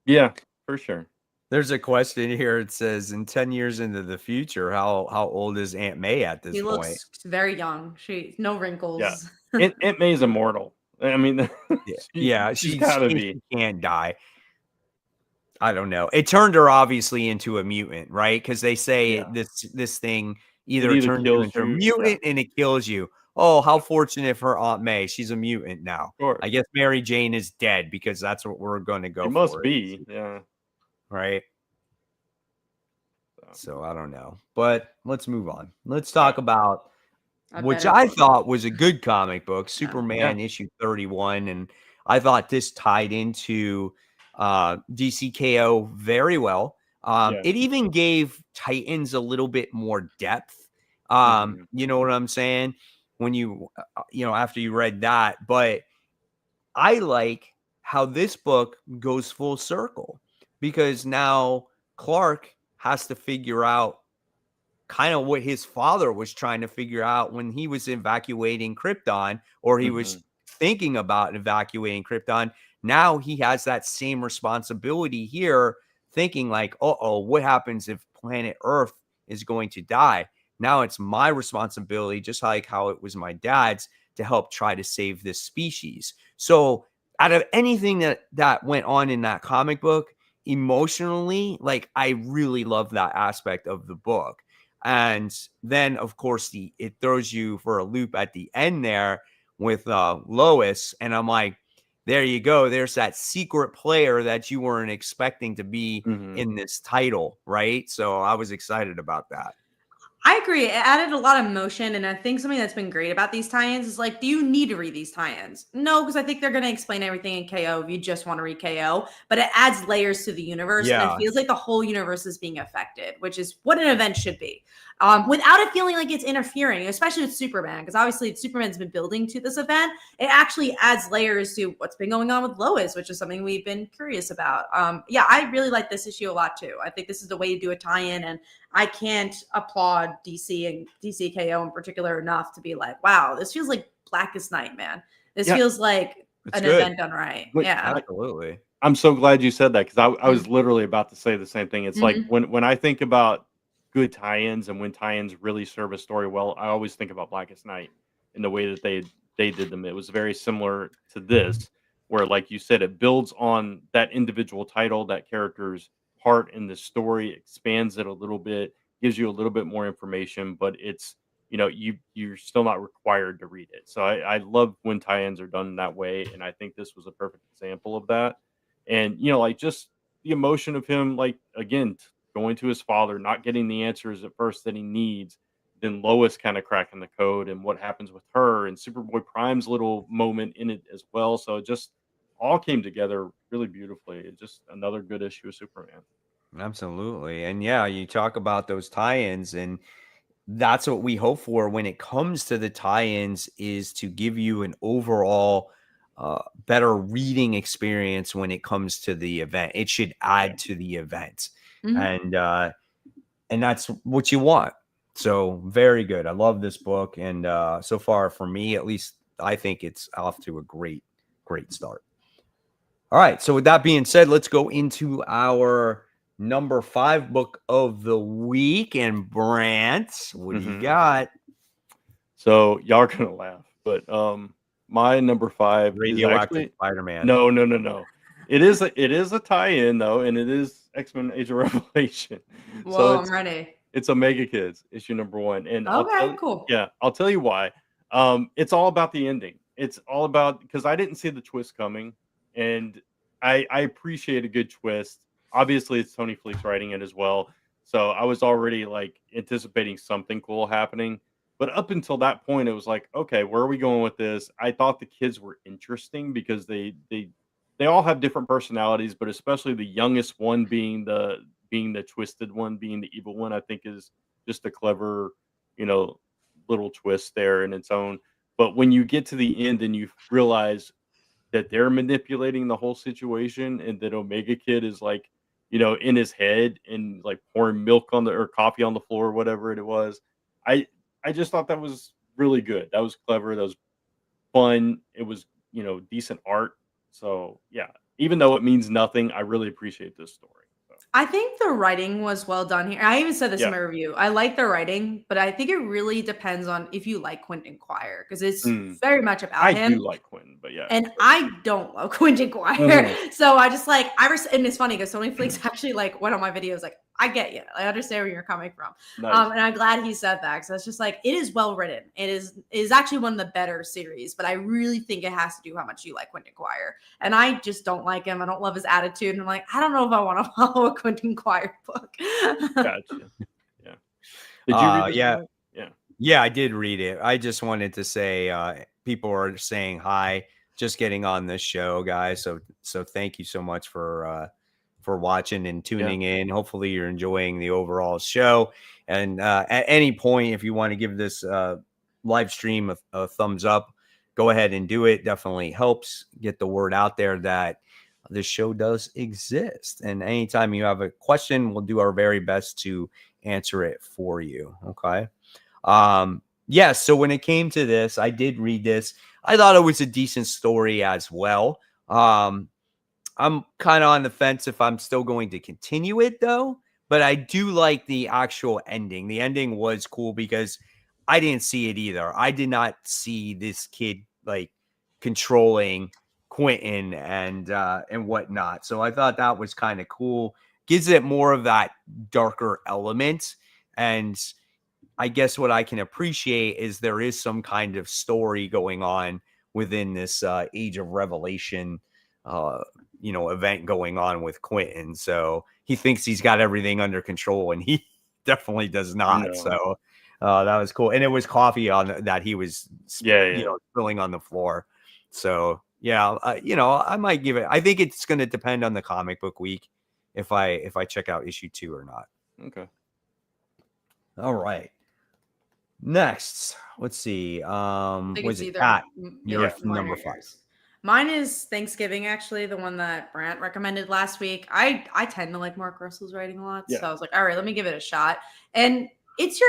Yeah, for sure. There's a question here. It says, in 10 years into the future, how old is Aunt May at this point? She looks very young. She no wrinkles. Yeah. Aunt May's immortal. I mean, she's gotta be. She can't die. I don't know. It turned her obviously into a mutant, right? Because they say this thing either turns you into a mutant and it kills you. Oh, how fortunate for Aunt May. She's a mutant now. I guess Mary Jane is dead because that's what we're going to go for. It must be, yeah. Right? So I don't know. But let's move on. Let's talk about which I thought was a good comic book, Superman issue 31. And I thought this tied into DCKO very well. It even gave Titans a little bit more depth. You know what I'm saying? When you after you read that, but I like how this book goes full circle because now Clark has to figure out kind of what his father was trying to figure out when he was evacuating Krypton, or he was thinking about evacuating Krypton. Now he has that same responsibility here, thinking like, what happens if planet Earth is going to die? Now it's my responsibility, just like how it was my dad's, to help try to save this species. So out of anything that went on in that comic book, emotionally, like I really love that aspect of the book. And then, of course, it throws you for a loop at the end there with Lois. And I'm like, there you go. There's that secret player that you weren't expecting to be in this title, right? So I was excited about that. I agree. It added a lot of emotion. And I think something that's been great about these tie-ins is like, do you need to read these tie-ins? No, because I think they're going to explain everything in KO if you just want to read KO. But it adds layers to the universe. And it feels like the whole universe is being affected, which is what an event should be. Without it feeling like it's interfering, especially with Superman, because obviously Superman's been building to this event. It actually adds layers to what's been going on with Lois, which is something we've been curious about. I really like this issue a lot too. I think this is the way to do a tie-in, and I can't applaud DC and DCKO in particular enough to be like, wow, this feels like Blackest Night, man. This feels like an event done right. Absolutely. I'm so glad you said that, because I was literally about to say the same thing. It's like when I think about good tie-ins and when tie-ins really serve a story well, I always think about Blackest Night in the way that they did them. It was very similar to this, where, like you said, it builds on that individual title, that character's part in the story, expands it a little bit, gives you a little bit more information, but it's, you're still not required to read it. So I love when tie-ins are done that way, and I think this was a perfect example of that. And like just the emotion of him, like again, going to his father, not getting the answers at first that he needs, then Lois kind of cracking the code, and what happens with her, and Superboy Prime's little moment in it as well. So it just all came together really beautifully. It's just another good issue of Superman. Absolutely. And you talk about those tie-ins, and that's what we hope for when it comes to the tie-ins, is to give you an overall better reading experience when it comes to the event. It should add to the event. And that's what you want. So very good. I love this book. And so far, for me, at least, I think it's off to a great start. All right. So with that being said, let's go into our number 5 book of the week. And Brant, what do you got? So y'all are gonna laugh, but my number 5 Radioactive Spider-Man. No. It is a tie-in though, and it is X-Men Age of Revelation. Whoa, I'm ready. It's Omega Kids, issue number 1. And cool. Yeah, I'll tell you why. It's all about the ending. It's all about, because I didn't see the twist coming, and I appreciate a good twist. Obviously, it's Tony Fleecs writing it as well, so I was already like anticipating something cool happening. But up until that point, it was like, okay, where are we going with this? I thought the kids were interesting because they all have different personalities, but especially the youngest one being the twisted one, being the evil one, I think is just a clever, you know, little twist there in its own. But when you get to the end and you realize that they're manipulating the whole situation and that Omega Kid is like, you know, in his head and like pouring milk on the or coffee on the floor or whatever it was. I I just thought that was really good. That was clever. That was fun. It was, you know, decent art. So yeah, even though it means nothing, I really appreciate this story. So, I think the writing was well done here. I even said this in yeah. my review. I like the writing, but I think it really depends on if you like Quentin Quire because it's very much about I him. do like Quentin, but yeah. And I don't love Quentin Quire. So I just like, and it's funny because Tony Fleeks actually like one of my videos, like, I get you. I understand where you're coming from. Nice. And I'm glad he said that because it's just like, it is well written. It is actually one of the better series, but I really think it has to do how much you like Quentin Quire. And I just don't like him. I don't love his attitude. And I'm like, I don't know if I want to follow a Quentin Quire book. Gotcha. Yeah. Did you read this? Yeah. Yeah, I did read it. I just wanted to say people are saying hi, just getting on this show, guys. So thank you so much for watching and tuning in. Hopefully you're enjoying the overall show. And at any point, if you want to give this live stream a thumbs up, go ahead and do it. Definitely helps get the word out there that this show does exist. And anytime you have a question, we'll do our very best to answer it for you. Okay. So when it came to this, I did read this. I thought it was a decent story as well. I'm kind of on the fence if I'm still going to continue it though, but I do like the actual ending. The ending was cool because I didn't see it either. I did not see this kid like controlling Quentin and whatnot. So I thought that was kind of cool. Gives it more of that darker element. And I guess what I can appreciate is there is some kind of story going on within this Age of Revelation event going on with Quentin. So he thinks he's got everything under control and he definitely does not. No. So that was cool. And it was coffee on that he was spilling on the floor. So I might give it, I think it's going to depend on the comic book week if I check out issue 2 or not. Okay. All right. Next, let's see. Was it Pat? You're number 5. Mine is Thanksgiving, actually, the one that Brant recommended last week. I tend to like Mark Russell's writing a lot, so I was like, all right, let me give it a shot. And it's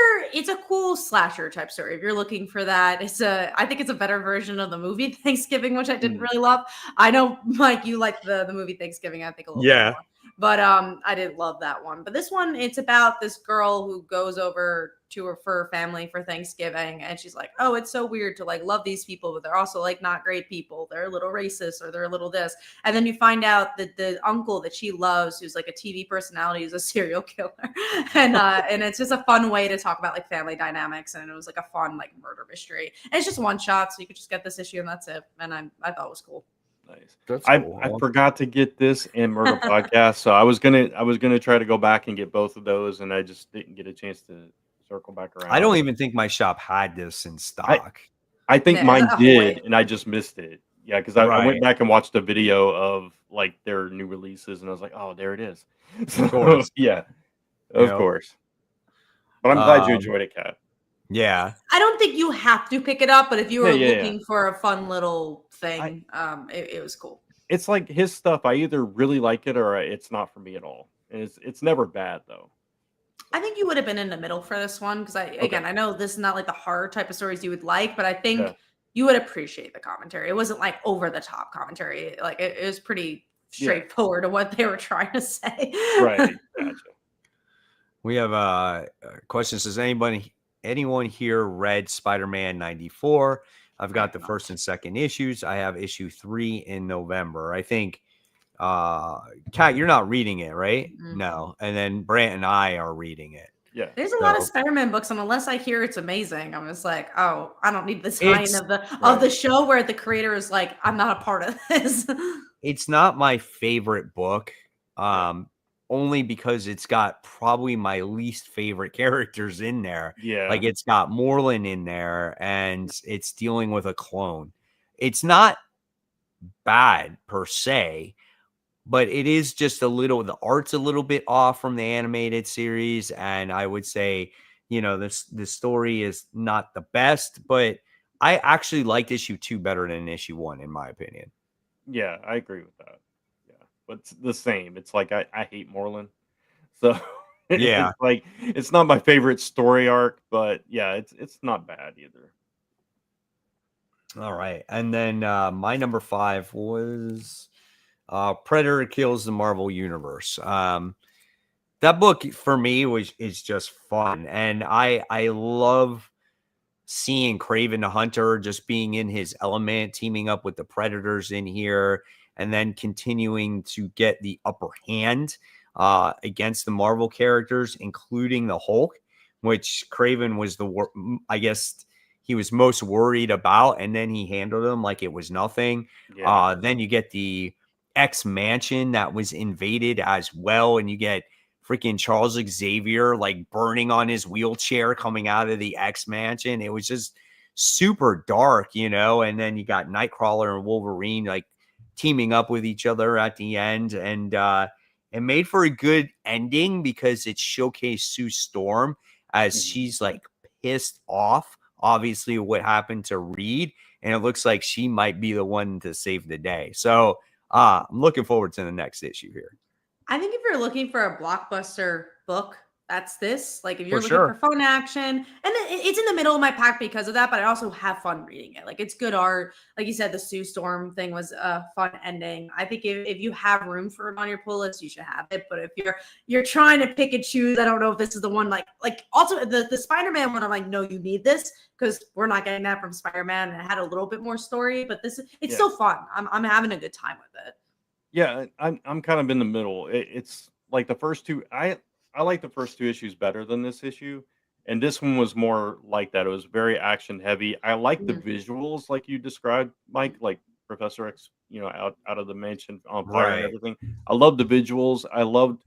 a cool slasher type story. If you're looking for that, I think it's a better version of the movie Thanksgiving, which I didn't really love. I know, Mike, you like the movie Thanksgiving, I think a little bit more. But I didn't love that one. But this one, it's about this girl who goes over to her family for Thanksgiving, and she's like, oh, it's so weird to like love these people, but they're also like not great people. They're a little racist or they're a little this. And then you find out that the uncle that she loves, who's like a TV personality, is a serial killer. And it's just a fun way to talk about like family dynamics. And it was like a fun like murder mystery. And it's just one shot, so you could just get this issue and that's it. And I thought it was cool. Nice. Cool. I forgot to get this and Murder Podcast, so I was gonna try to go back and get both of those, and I just didn't get a chance to circle back around. I don't even think my shop had this in stock. I think mine did, and I just missed it. Yeah, because I went back and watched a video of like their new releases, and I was like, oh, there it is. So, of course, of course. But I'm glad you enjoyed it, Kat. Yeah. I don't think you have to pick it up, but if you were looking for a fun little thing, it was cool. It's like his stuff. I either really like it or it's not for me at all. And it's never bad though. I think you would have been in the middle for this one because I know this is not like the horror type of stories you would like, but I think you would appreciate the commentary. It wasn't like over the top commentary. Like it was pretty straightforward to what they were trying to say. Right. Gotcha. We have a question. Says anyone here read Spider-Man 94? I've got the first and second issues. I have issue 3 in November. I think, Kat, you're not reading it, right? Mm-hmm. No. And then Brant and I are reading it. Yeah. There's a lot of Spider-Man books, and unless I hear it's amazing, I'm just like, oh, I don't need the sign of the show where the creator is like, I'm not a part of this. It's not my favorite book. only because it's got probably my least favorite characters in there. Yeah. Like, it's got Moreland in there, and it's dealing with a clone. It's not bad per se, but it is just the art's a little bit off from the animated series, and I would say, the story is not the best, but I actually liked issue 2 better than issue 1, in my opinion. Yeah, I agree with that. Yeah, but it's the same. It's like I hate Moreland, so Yeah. it's like it's not my favorite story arc, but yeah, it's not bad either. All right, and then my number 5 was Predator Kills the Marvel Universe. That book for me is just fun, and I love seeing Kraven the Hunter just being in his element, teaming up with the Predators in here, and then continuing to get the upper hand against the Marvel characters, including the Hulk, which Kraven was I guess he was most worried about, and then he handled him like it was nothing. Yeah. Then you get the X Mansion that was invaded as well, and you get freaking Charles Xavier like burning on his wheelchair coming out of the X Mansion. It was just super dark, and then you got Nightcrawler and Wolverine like teaming up with each other at the end, and it made for a good ending because it showcased Sue Storm as she's like pissed off, obviously, what happened to Reed, and it looks like she might be the one to save the day. So I'm looking forward to the next issue here. I think if you're looking for a blockbuster book, that's this. Like, if you're looking sure. for fun action, and it's in the middle of my pack because of that, but I also have fun reading it. Like, it's good art. Like you said, the Sue Storm thing was a fun ending. I think if you have room for it on your pull list, you should have it. But if you're trying to pick and choose, I don't know if this is the one. Like also the Spider-Man one, I'm like, no, you need this because we're not getting that from Spider-Man, and it had a little bit more story. But it's still fun. I'm having a good time with it. Yeah, I'm kind of in the middle. It's like the first two. I like the first 2 issues better than this issue, and this one was more like that. It was very action heavy. I like the visuals, like you described, Mike, like Professor X, out of the mansion on fire and everything. I love the visuals. I loved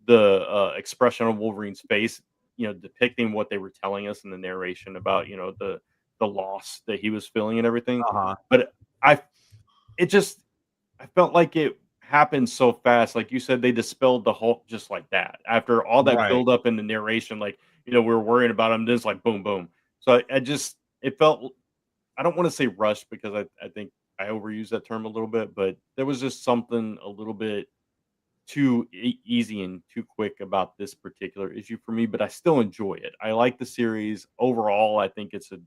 the expression on Wolverine's face, depicting what they were telling us in the narration about, the loss that he was feeling and everything. But I felt like it happened so fast. Like you said, they dispelled the Hulk just like that. After all that build up in the narration, like, we were worrying about him, just like boom, boom. So it felt, I don't want to say rushed because I think I overuse that term a little bit, but there was just something a little bit too easy and too quick about this particular issue for me, but I still enjoy it. I like the series overall. I think it's a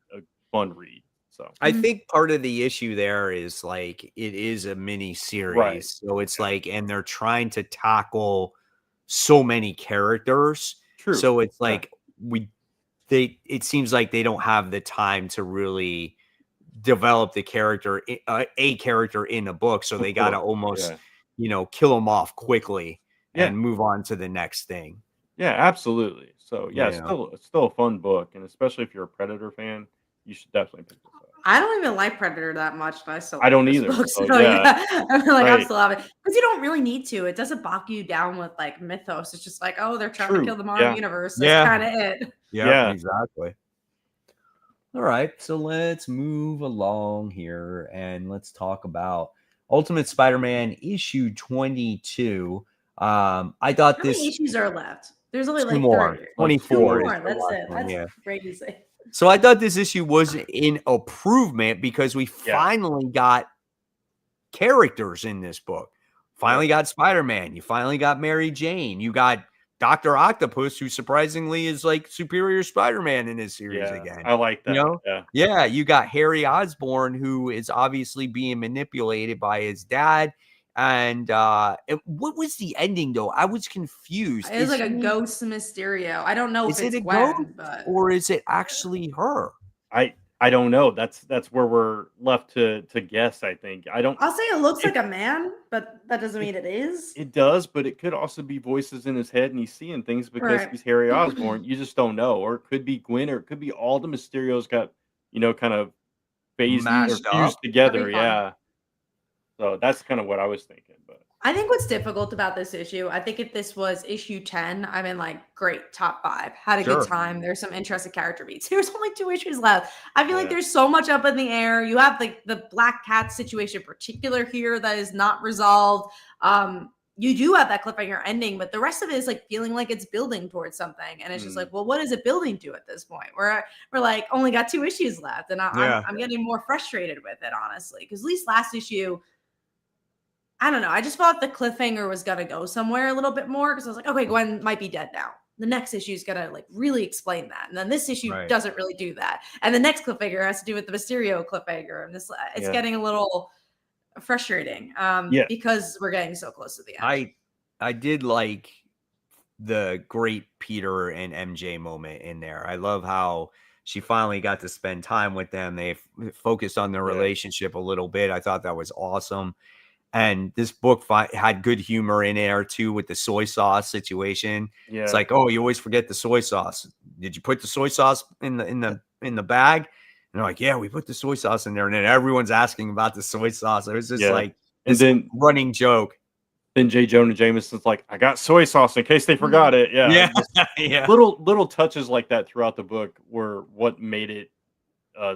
fun read. So I think part of the issue there is like it is a mini series. So it's like, and they're trying to tackle so many characters. True. So it's like it seems like they don't have the time to really develop a character in a book. So they got to almost, kill them off quickly and move on to the next thing. Yeah, absolutely. So it's still a fun book. And especially if you're a Predator fan, you should definitely pick this up. I don't even like Predator that much, but I still I don't either. Book, so, I'm still having it because you don't really need to. It doesn't bog you down with like mythos. It's just like, oh, they're trying to kill the Marvel universe. That's kind of it. Yeah, exactly. All right, so let's move along here and let's talk about Ultimate Spider-Man issue 22. I thought How this many issues are left. There's only like more. 24. That's it. That's crazy. So I thought this issue was an improvement because we finally got characters in this book. Finally got Spider-Man. You finally got Mary Jane. You got Dr. Octopus, who surprisingly is like Superior Spider-Man in his series again. I like that. Yeah, you got Harry Osborn, who is obviously being manipulated by his dad. And what was the ending though? I was confused. It was like a ghost Mysterio. I don't know if it's a Gwen, ghost or is it actually her? I don't know. That's where we're left to guess. I think I'll say it looks like a man, but that doesn't mean it is. It does, but it could also be voices in his head and he's seeing things because he's Harry Osborn. You just don't know, or it could be Gwen, or it could be all the Mysterios got kind of phased or fused together. Yeah. So that's kind of what I was thinking, but I think what's difficult about this issue, I think if this was issue 10, I'm in like, great, top 5. Had a good time. There's some interesting character beats. There's only 2 issues left. I feel like there's so much up in the air. You have like the Black Cat situation in particular here that is not resolved. You do have that cliffhanger ending, but the rest of it is like feeling like it's building towards something. And it's just like, well, what is it building to at this point? We're like only got 2 issues left. And I'm getting more frustrated with it, honestly. Because at least last issue, I don't know. I just felt the cliffhanger was going to go somewhere a little bit more because I was like, okay, Gwen might be dead now. The next issue is going to like really explain that. And then this issue doesn't really do that. And the next cliffhanger has to do with the Mysterio cliffhanger. And it's getting a little frustrating because we're getting so close to the end. I did like the great Peter and MJ moment in there. I love how she finally got to spend time with them. They focused on their relationship a little bit. I thought that was awesome. And this book had good humor in there too with the soy sauce situation. Yeah. It's like, oh, you always forget the soy sauce. Did you put the soy sauce in the bag? And they're like, yeah, we put the soy sauce in there. And then everyone's asking about the soy sauce. It was just like this running joke. Then J. Jonah Jameson's like, I got soy sauce in case they forgot it. Yeah. Yeah. Little touches like that throughout the book were what made it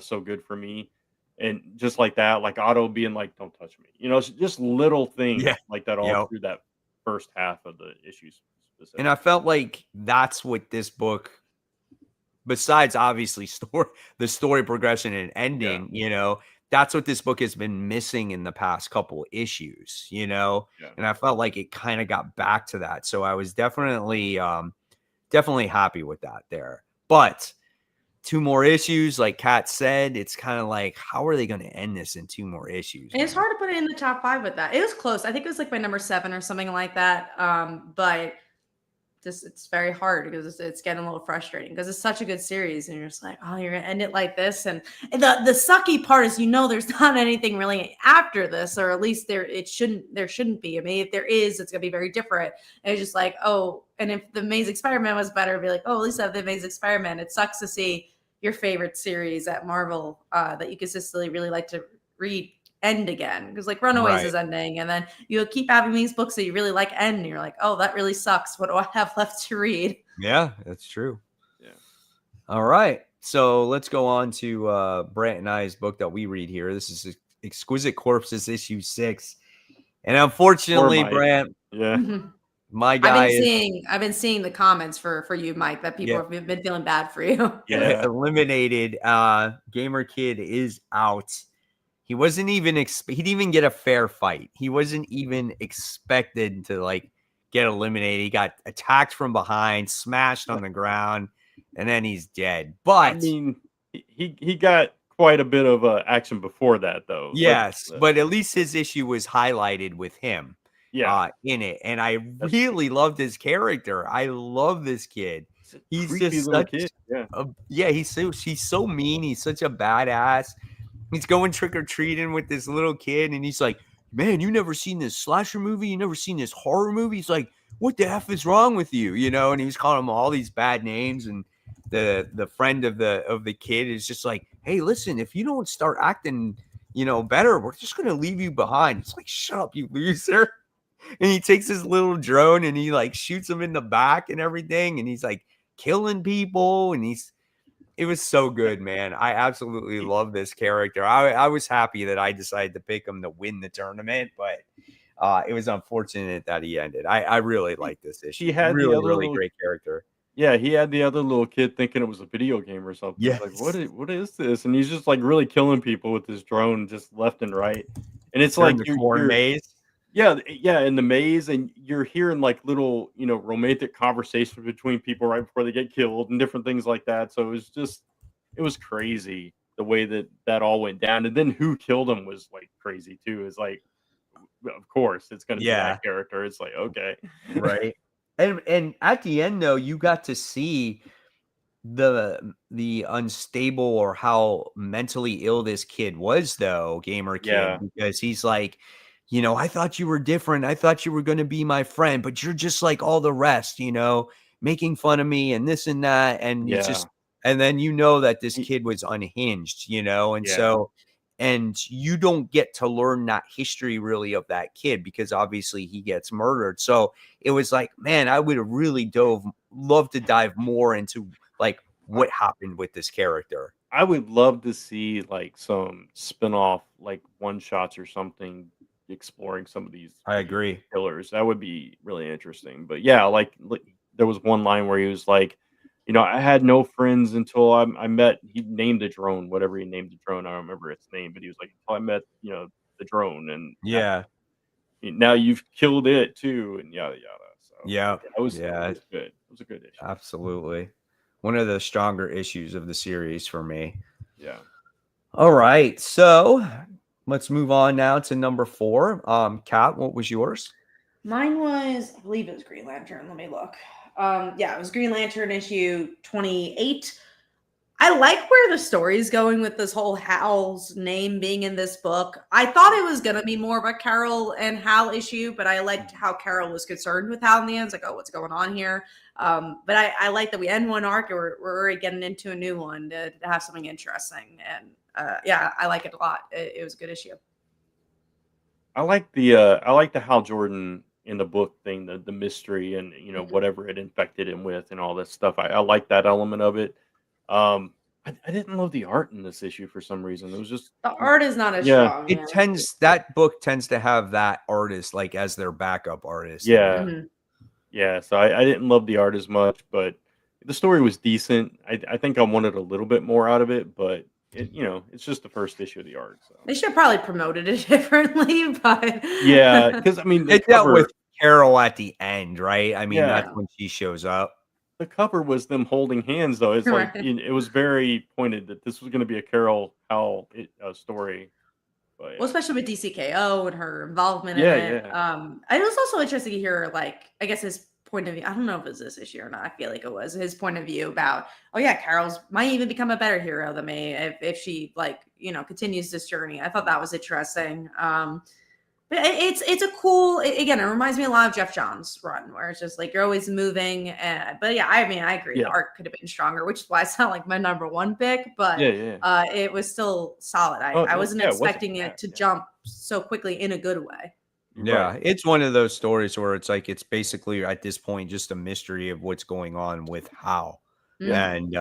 so good for me. And just like that, like Otto being like, don't touch me. You know, it's just little things like that all through that first half of the issues. And I felt like that's what this book, besides obviously the story progression and ending, you know, that's what this book has been missing in the past couple issues, you know? Yeah. And I felt like it kind of got back to that. So I was definitely happy with that there. But 2 more issues, like Kat said, it's kind of like, how are they going to end this in 2 more issues? And it's hard to put it in the top 5 with that. It was close. I think it was like my number 7 or something like that. But it's very hard because it's getting a little frustrating because it's such a good series and you're just like, oh, you're gonna end it like this. And the sucky part is, you know, there's not anything really after this, or at least there shouldn't be. I mean, if there is, it's gonna be very different. And it's just like, oh, and if the Amazing Spider-Man was better, it'd be like, oh, at least I have the Amazing Spider-Man. It sucks to see your favorite series at Marvel that you consistently really like to read end again, because like Runaways is ending, and then you'll keep having these books that you really like end, and you're like, oh, that really sucks. What do I have left to read? Yeah, that's true. Yeah. All right, so let's go on to Brant and I's book that we read here. This is Exquisite Corpses issue 6, and unfortunately, Brant, my guy, I've been seeing the comments for you, Mike, that people have been feeling bad for you. Eliminated. Gamer Kid is out. He wasn't even he didn't even get a fair fight. He wasn't even expected to like get eliminated. He got attacked from behind, smashed on the ground, and then he's dead. But I mean, he got quite a bit of action before that, though. Yes, but at least his issue was highlighted with him. In it, and I really loved his character. I love this kid. He's just such kid. He's so mean. He's such a badass. He's going trick-or-treating with this little kid, and he's like, man, you never seen this slasher movie? You never seen this horror movie? He's like, what the F is wrong with you? You know, and he was calling him all these bad names, and the friend of the kid is just like, hey, listen, if you don't start acting, you know, better, we're just going to leave you behind. It's like, shut up, you loser. And he takes his little drone and he like shoots him in the back and everything. And he's like killing people. And it was so good, man. I absolutely love this character. I was happy that I decided to pick him to win the tournament, but it was unfortunate that he ended. I really like this issue. He had really great character. Yeah, he had the other little kid thinking it was a video game or something. Yeah, like what is this? And he's just like really killing people with his drone just left and right. And it's like the corn maze. Yeah, in the maze, and you're hearing like little, you know, romantic conversations between people right before they get killed and different things like that. So it was crazy the way that all went down. And then who killed him was like crazy too. It's like, of course, it's going to be that character. It's like, okay, right. And at the end though, you got to see the unstable or how mentally ill this kid was though, Gamer Kid, because he's like, you know, I thought you were different. I thought you were going to be my friend, but you're just like all the rest, you know, making fun of me and this and that. And it's just, and then you know that this kid was unhinged, you know, and so and you don't get to learn that history really of that kid because obviously he gets murdered. So it was like, man, I would have really love to dive more into like what happened with this character. I would love to see like some spin-off, like one shots or something, exploring some of these I agree. killers. That would be really interesting. But yeah, like there was one line where he was like, I had no friends until I met. He named the drone, whatever he named the drone. I don't remember its name, but he was like, until I met, the drone, and Yeah. now you've killed it too, and yada yada. So Yeah. it was good. It was a good issue. Absolutely. One of the stronger issues of the series for me. Yeah. All right. So let's move on now to number 4. Kat, what was yours? Mine was, I believe it was Green Lantern. Let me look. Yeah, it was Green Lantern issue 28. I like where the story's going with this whole Hal's name being in this book. I thought it was going to be more of a Carol and Hal issue, but I liked how Carol was concerned with Hal in the end. It's like, oh, what's going on here? But I like that we end one arc and we're already getting into a new one to have something interesting. And yeah, I like it a lot. It was a good issue. I like the Hal Jordan in the book thing, the mystery and whatever it infected him with and all this stuff. I like that element of it. I didn't love the art in this issue for some reason. It was just the art is not as strong. That book tends to have that artist like as their backup artist. Yeah. Mm-hmm. Yeah. So I didn't love the art as much, but the story was decent. I think I wanted a little bit more out of it, but it's just the first issue of the art. So they should have probably promoted it differently, but yeah, because I mean, it dealt with Carol at the end, right? I mean, that's when she shows up. The cover was them holding hands, though. It's like it was very pointed that this was going to be a Carol Hal story. But, well, especially with DCKO and her involvement in it. Yeah. It was also interesting to hear, like, I guess his point of view. I don't know if it was this issue or not. I feel like it was his point of view about, oh yeah, Carol's might even become a better hero than me if she continues this journey. I thought that was interesting. But it's a cool, again, it reminds me a lot of Jeff Johns' run where it's just like you're always moving. But yeah, I mean, I agree. Yeah. The art could have been stronger, which is why it's not like my number 1 pick, but it was still solid. I wasn't expecting it to jump so quickly in a good way. Yeah, right. It's one of those stories where it's like it's basically at this point just a mystery of what's going on with Hal. And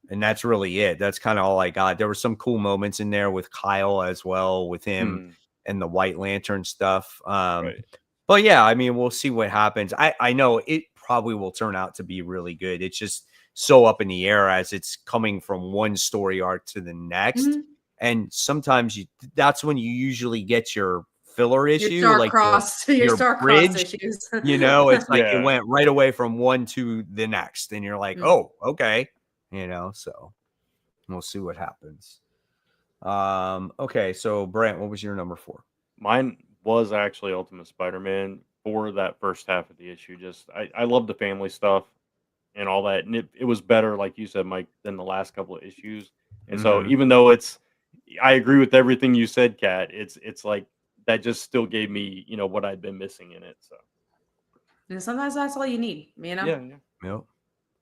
and that's really it. That's kind of all I got. There were some cool moments in there with Kyle as well, with him and the White Lantern stuff. But yeah, I mean, we'll see what happens. I know it probably will turn out to be really good. It's just so up in the air as it's coming from one story arc to the next. And sometimes that's when you usually get your filler issue, your bridge issues. It's like it went right away from one to the next, and you're like, oh, okay, so we'll see what happens. Okay, so Brant, what was your number 4? Mine was actually Ultimate Spider-Man for that first half of the issue. Just I love the family stuff and all that, and it was better, like you said, Mike, than the last couple of issues. And so even though I agree with everything you said, Kat. It's like that just still gave me, what I'd been missing in it. So, and sometimes that's all you need, Yeah. Yep.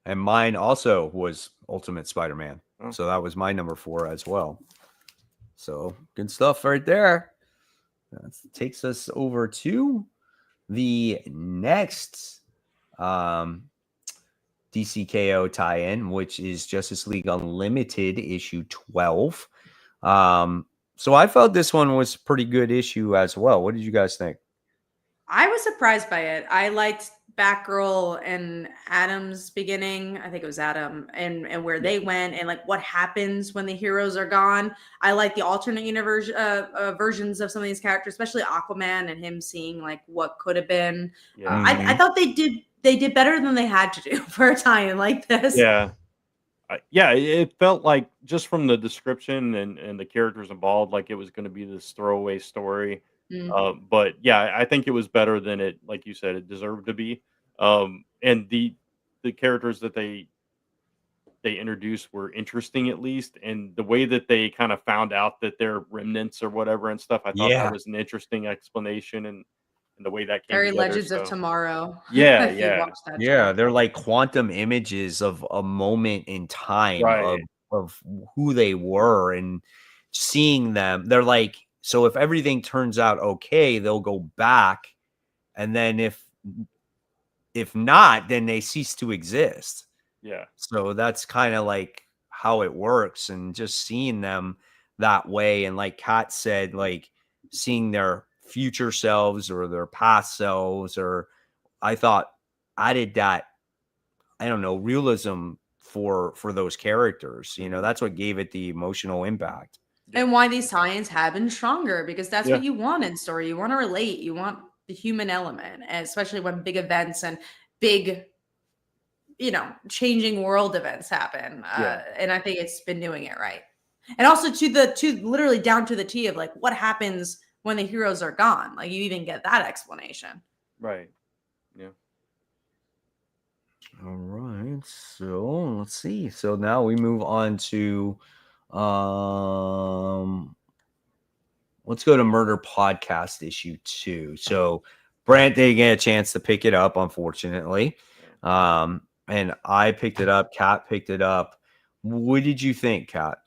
And mine also was Ultimate Spider-Man, so that was my number 4 as well. So good stuff right there. That takes us over to the next DCKO tie-in, which is Justice League Unlimited issue 12. So I felt this one was a pretty good issue as well. What did you guys think? I was surprised by it. I liked Batgirl and Adam's beginning. I think it was Adam and where they went and like what happens when the heroes are gone. I like the alternate universe versions of some of these characters, especially Aquaman and him seeing like what could have been. Yeah. I thought they did better than they had to do for a tie-in like this. Yeah. It felt like just from the description and the characters involved, like it was going to be this throwaway story. But yeah, I think it was better than it, like you said, it deserved to be. And the characters that they introduced were interesting, at least, and the way that they kind of found out that they're remnants or whatever and stuff, I thought that was an interesting explanation and the way that came very together, Legends of Tomorrow. Yeah, they're like quantum images of a moment in time of who they were and seeing them. They're like, so if everything turns out okay, they'll go back, and then if not, then they cease to exist. Yeah. So that's kind of like how it works, and just seeing them that way, and like Kat said, like seeing their future selves or their past selves, or I thought added that, I don't know, realism for those characters. You know, that's what gave it the emotional impact. And why these tie-ins have been stronger, because that's what you want in story. You want to relate. You want the human element, and especially when big events and big, changing world events happen. And I think it's been doing it right. And also to literally down to the T of like what happens when the heroes are gone. Like you even get that explanation. Right. Yeah. All right. So let's see. So now we move on to let's go to Murder Podcast issue 2. So Brant didn't get a chance to pick it up, unfortunately. And I picked it up. Kat picked it up. What did you think, Kat?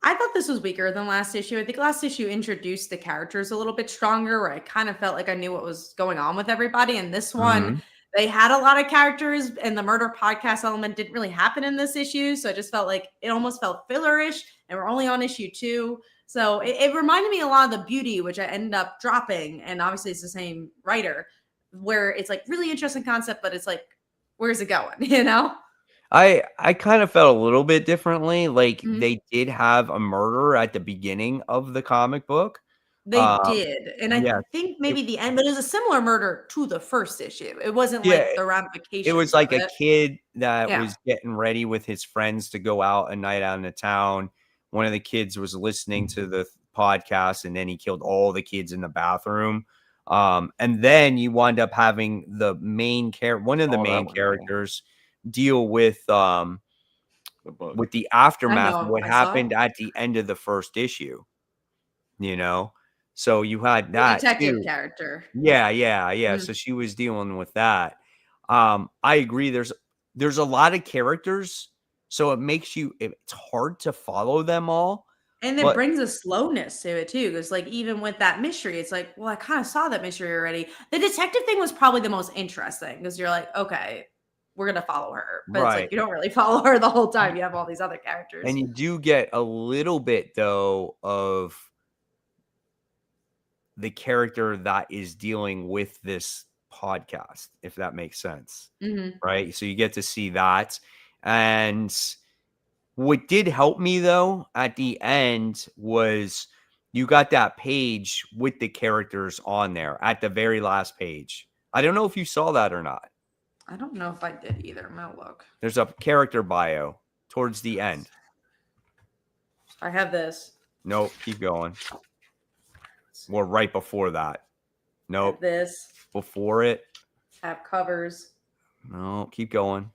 I thought this was weaker than last issue. I think last issue introduced the characters a little bit stronger, where I kind of felt like I knew what was going on with everybody. And this one, they had a lot of characters, and the Murder Podcast element didn't really happen in this issue. So I just felt like it almost felt fillerish, and we're only on issue 2. So it reminded me a lot of the Beauty, which I ended up dropping. And obviously it's the same writer, where it's like really interesting concept, but it's like, where's it going? I kind of felt a little bit differently. Like they did have a murder at the beginning of the comic book. They did. And I think maybe the end, but it was a similar murder to the first issue. It wasn't like the ramifications. It was like a kid that was getting ready with his friends to go out a night out into town. One of the kids was listening to the podcast, and then he killed all the kids in the bathroom. And then you wind up having the main one of the main characters deal with the aftermath of what happened at the end of the first issue. So you had that detective character. Yeah. So she was dealing with that. I agree. There's a lot of characters, so it makes it's hard to follow them all. And it brings a slowness to it too, because like even with that mystery, it's like, well, I kind of saw that mystery already. The detective thing was probably the most interesting, because you're like, okay, we're gonna follow her, but it's like you don't really follow her the whole time. You have all these other characters, and you do get a little bit though of the character that is dealing with this podcast, if that makes sense. Right? So you get to see that. And what did help me though at the end was you got that page with the characters on there at the very last page. I don't know if you saw that or not. I don't know if I did either. I'm gonna look. There's a character bio towards the end. I have this. Nope, keep going. Or right before that. Nope. This. Before it. Have covers. No, keep going.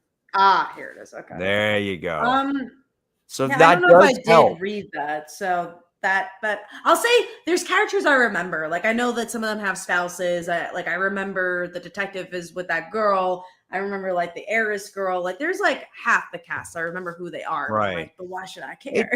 Here it is. Okay. There you go. So yeah, that I don't know does if I did read that. So that, but I'll say there's characters I remember. Like I know that some of them have spouses. I remember the detective is with that girl. I remember like the heiress girl. Like there's like half the cast. I remember who they are. Right. Like, but why should I care?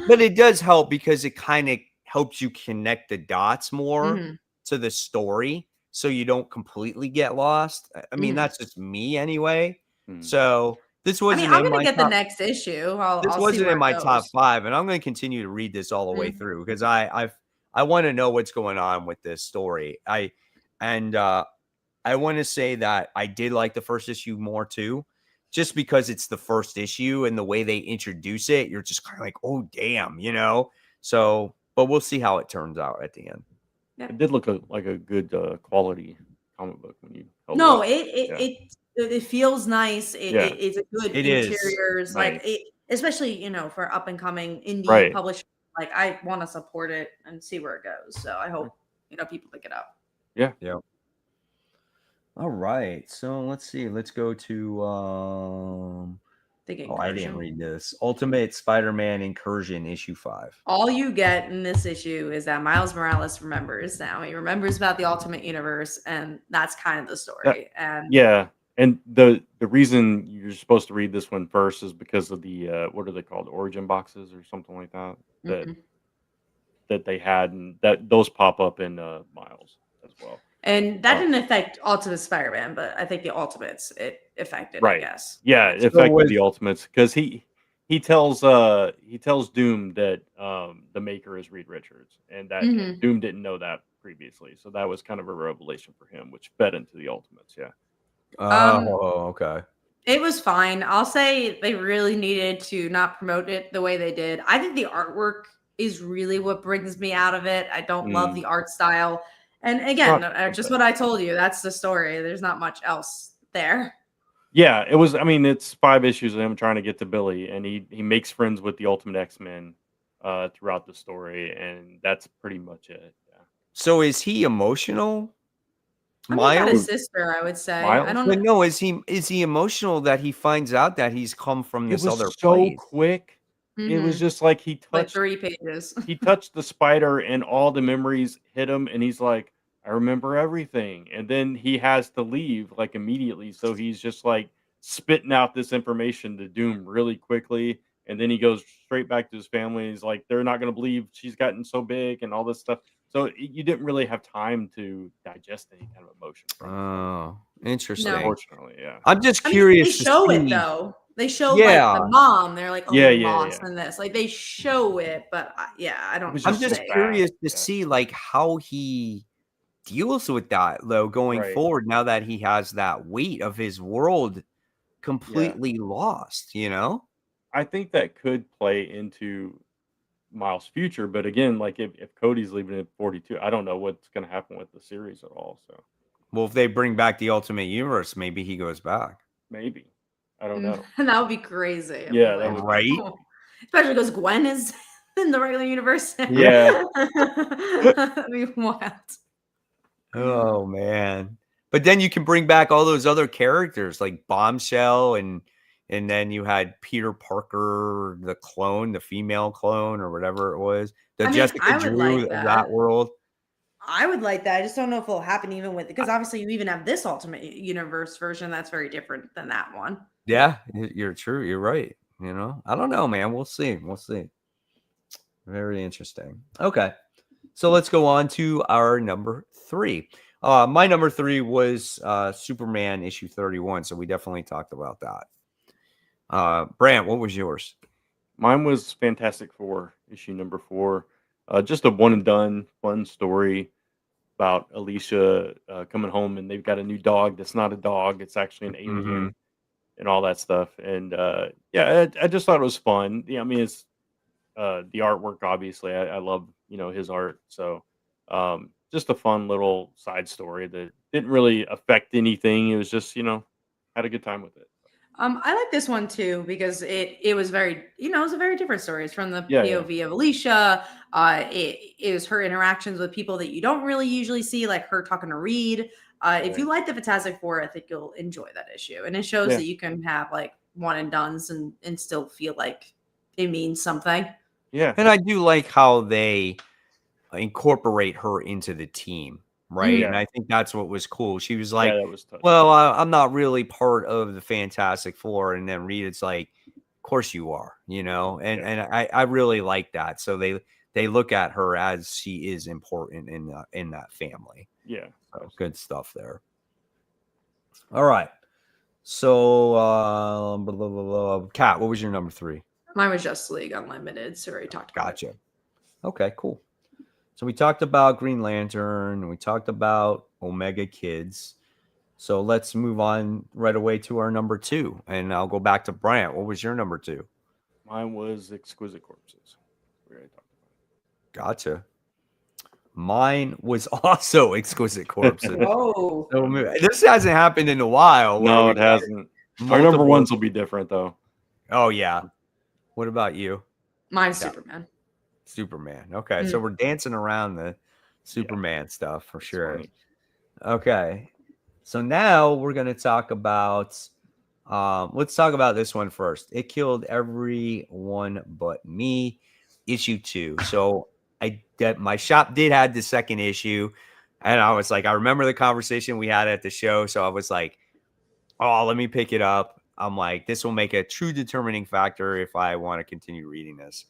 But it does help because it kind of helps you connect the dots more to the story, so you don't completely get lost. I mean, that's just me anyway. So this wasn't. I'm gonna get the next issue. This wasn't in my top 5, and I'm going to continue to read this all the way through because I want to know what's going on with this story. I want to say that I did like the first issue more too, just because it's the first issue and the way they introduce it. You're just kind of like, oh damn, So, but we'll see how it turns out at the end. Yeah. It did look like a good quality comic book when you. It feels nice. It's a good interiors, nice. Especially for up and coming indie publishers. Like I want to support it and see where it goes. So I hope people pick it up. Yeah. All right. So let's see. Let's go to I didn't read this. Ultimate Spider-Man Incursion issue 5. All you get in this issue is that Miles Morales remembers now. He remembers about the Ultimate Universe, and that's kind of the story. And the the reason you're supposed to read this one first is because of the what are they called, origin boxes or something like that Mm-hmm. that they had, and that those pop up in Miles as well. And that didn't affect Ultimate Spider-Man, but I think the Ultimates it affected, Right. I guess. Yeah, it affected the Ultimates because he tells Doom that the maker is Reed Richards, and that Mm-hmm. Doom didn't know that previously, so that was kind of a revelation for him, which fed into the Ultimates. Yeah. Oh, okay. It was fine. I'll say they really needed to not promote it the way they did. I think the artwork is really what brings me out of it. I don't love the art style. And again, just what I told you, that's the story. There's not much else there. Yeah, it was. I mean, it's 5 issues of him trying to get to Billy, and he makes friends with the Ultimate X-Men throughout the story, and that's pretty much it. Yeah. So is he emotional? I mean, got his sister, I would say. Miles? I don't But know. no, is he emotional that he finds out that he's come from this other so place? quick. It was just like he touched like 3 pages. he touched the spider, and all the memories hit him, and he's like, I remember everything. And then he has to leave like immediately. So he's just like spitting out this information to Doom really quickly. And then he goes straight back to his family. He's like, they're not going to believe she's gotten so big and all this stuff. So you didn't really have time to digest any kind of emotion. Oh, interesting. Unfortunately, yeah. I'm just curious. They show it though. They show like the mom. They're like, oh, lost in this. Like they show it, but I don't. I'm just curious to see like how he deals with that though going forward. Now that he has that weight of his world completely lost, you know. I think that could play into Miles' future, but again, like if Cody's leaving at 42, I don't know what's going to happen with the series at all. So, well, if they bring back the Ultimate Universe, maybe he goes back. Maybe. I don't know. That would be crazy. Yeah, that would right. Especially because Gwen is in the regular universe. Yeah. That'd be wild. Oh man. But then you can bring back all those other characters like Bombshell and then you had Peter Parker, the clone, the female clone or whatever it was. Jessica Drew of that world. I would like that. I just don't know if it'll happen even with because obviously you even have this Ultimate Universe version that's very different than that one. Yeah, you're true. You're right. You know, I don't know, man. We'll see. We'll see. Very interesting. Okay. So let's go on to our number 3. My number 3 was Superman issue 31. So we definitely talked about that. Brant, what was yours? Mine was Fantastic Four, issue number 4. Just a one and done fun story about Alicia coming home, and they've got a new dog that's not a dog. It's actually an alien and all that stuff. And I just thought it was fun. Yeah, I mean, it's the artwork, obviously. I love, his art. So just a fun little side story that didn't really affect anything. It was just, had a good time with it. I like this one too because it was very, it was a very different story. It's from the POV of Alicia. It was her interactions with people that you don't really usually see, like her talking to Reed. If you like the Fantastic Four, I think you'll enjoy that issue. And it shows that you can have like one and dones and still feel like it means something. Yeah. And I do like how they incorporate her into the team. Right. And I think that's what was cool. She was like, well, I'm not really part of the Fantastic Four. And then Reed, it's like, of course you are, and I really like that. So they look at her as she is important in that family. Yeah. So good stuff there. All right. So, Kat, what was your number 3? Mine was Justice League Unlimited. So we already talked about Gotcha. Okay, cool. So we talked about Green Lantern, and we talked about Omega Kids. So let's move on right away to our number 2. And I'll go back to Bryant. What was your number 2? Mine was Exquisite Corpses. We already talked about it. Gotcha. Mine was also Exquisite Corpses. Oh. So this hasn't happened in a while. No, it hasn't. Our number 1s will be different, though. Oh, yeah. What about you? Mine's Superman. Superman. Okay, so we're dancing around the Superman stuff for sure. Funny. Okay, so now we're going to talk about let's talk about this one first. It Killed Everyone But Me, issue 2. So my shop did have the second issue, and I was like, I remember the conversation we had at the show, so I was like, oh, let me pick it up. I'm like, this will make a true determining factor if I want to continue reading this.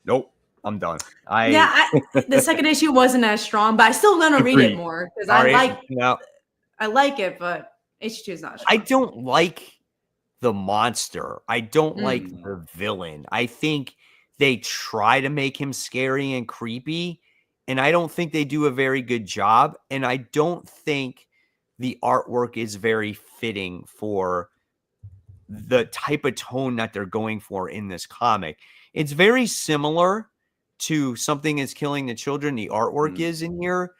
Nope, I'm done. The second issue wasn't as strong, but I still gonna read it more because I like it, but issue 2 is not strong. I don't like the monster. I don't like the villain. I think they try to make him scary and creepy, and I don't think they do a very good job. And I don't think the artwork is very fitting for the type of tone that they're going for in this comic. It's very similar to Something Is Killing the Children. The artwork is in here,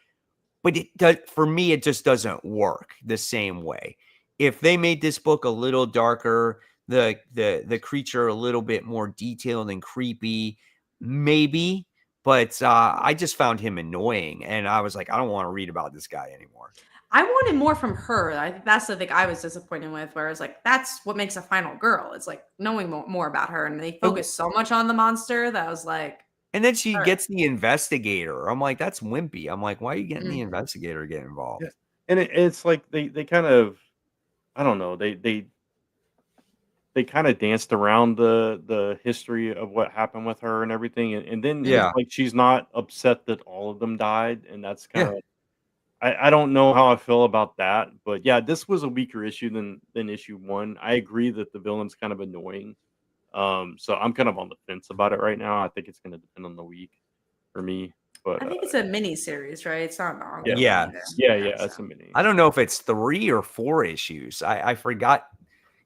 but for me, it just doesn't work the same way. If they made this book a little darker, the creature a little bit more detailed and creepy, maybe. But I just found him annoying, and I was like, I don't want to read about this guy anymore. I wanted more from her. I think that's the thing I was disappointed with, where it's like, that's what makes a final girl. It's like knowing more about her, and they focus so much on the monster that I was like. And then she gets the investigator. I'm like, that's wimpy. I'm like, why are you getting the investigator to get involved? Yeah. And it's like they kind of, I don't know, they kind of danced around the history of what happened with her and everything, and then it's like she's not upset that all of them died, and that's kind of I don't know how I feel about that, but yeah, this was a weaker issue than issue 1. I agree that the villain's kind of annoying. So I'm kind of on the fence about it right now. I think it's going to depend on the week for me. But I think it's a mini series, right? It's not long. Yeah, it's a mini. I don't know if it's 3 or 4 issues. I forgot.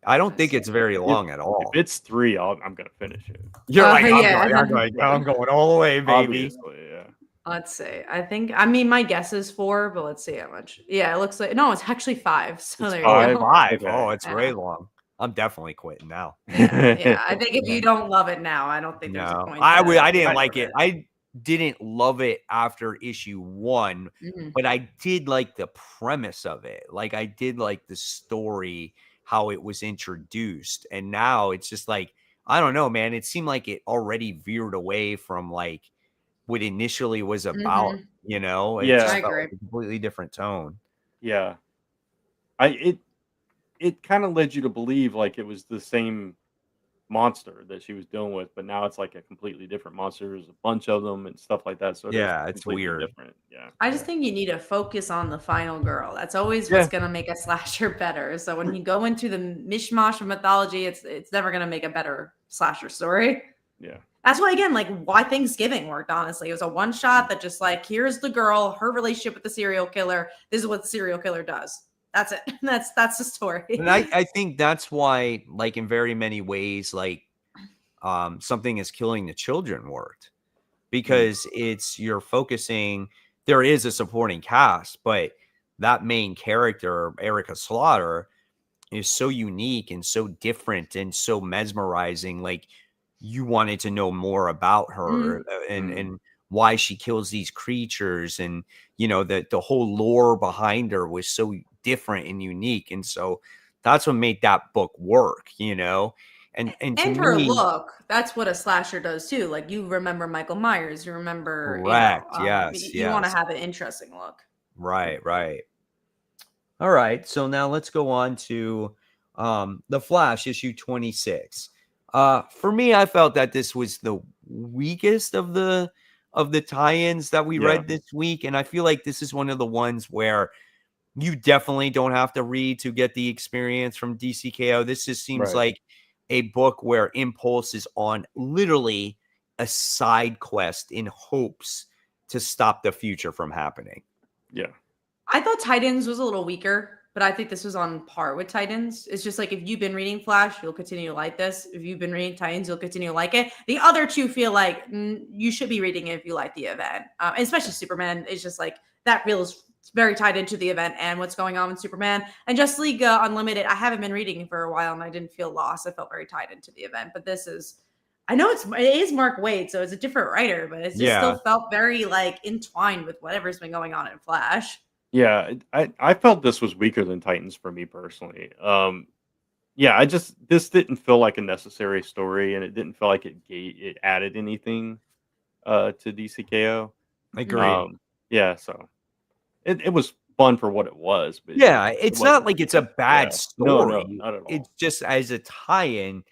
I don't think it's very long at all. If it's 3, I'm going to finish it. You're I'm going all the way, baby. Obviously, yeah. Let's see. I mean, my guess is 4, but let's see how much. Yeah, it looks like no, it's actually 5. So there you go. 5. Okay. Oh, it's way long. I'm definitely quitting now. Yeah, I think if you don't love it now, I don't think there's a point. I didn't like it. I didn't love it after issue 1, but I did like the premise of it. Like I did like the story, how it was introduced, and now it's just like, I don't know, man. It seemed like it already veered away from like what initially was about. You know, I agree. Like a completely different tone. Yeah, it kind of led you to believe like it was the same monster that she was dealing with, but now it's like a completely different monster. There's a bunch of them and stuff like that. So it's weird. Different. Yeah. I just think you need to focus on the final girl. That's always what's going to make a slasher better. So when you go into the mishmash of mythology, it's never going to make a better slasher story. Yeah. That's why, again, like why Thanksgiving worked, honestly. It was a one shot that just like, here's the girl, her relationship with the serial killer. This is what the serial killer does. That's it. That's the story. And I think that's why, like in very many ways, like Something Is Killing the Children worked, because you're focusing. There is a supporting cast, but that main character, Erica Slaughter, is so unique and so different and so mesmerizing. Like you wanted to know more about her and why she kills these creatures, and you know the whole lore behind her was so different and unique, and so that's what made that book work, you know. And her look, that's what a slasher does too. Like you remember Michael Myers, you remember, correct? You want to have an interesting look, right? All right, so now let's go on to The Flash issue 26. For me, I felt that this was the weakest of the tie-ins that we read this week, and I feel like this is one of the ones where you definitely don't have to read to get the experience from DCKO. This just seems like a book where Impulse is on literally a side quest in hopes to stop the future from happening. Yeah. I thought Titans was a little weaker, but I think this was on par with Titans. It's just like, if you've been reading Flash, you'll continue to like this. If you've been reading Titans, you'll continue to like it. The other two feel like you should be reading it if you like the event. Especially Superman. It's just like that feels very tied into the event and what's going on with Superman. And Justice League Unlimited, I haven't been reading for a while and I didn't feel lost. I felt very tied into the event. But this is, I know it is Mark Waid, so it's a different writer, but it just still felt very like entwined with whatever's been going on in Flash. Yeah, I felt this was weaker than Titans for me personally. This didn't feel like a necessary story, and it didn't feel like it added anything to DCKO. Agreed. So it was fun for what it was. But yeah, it's not like it's a bad story. No, not at all. It's just as a tie-in,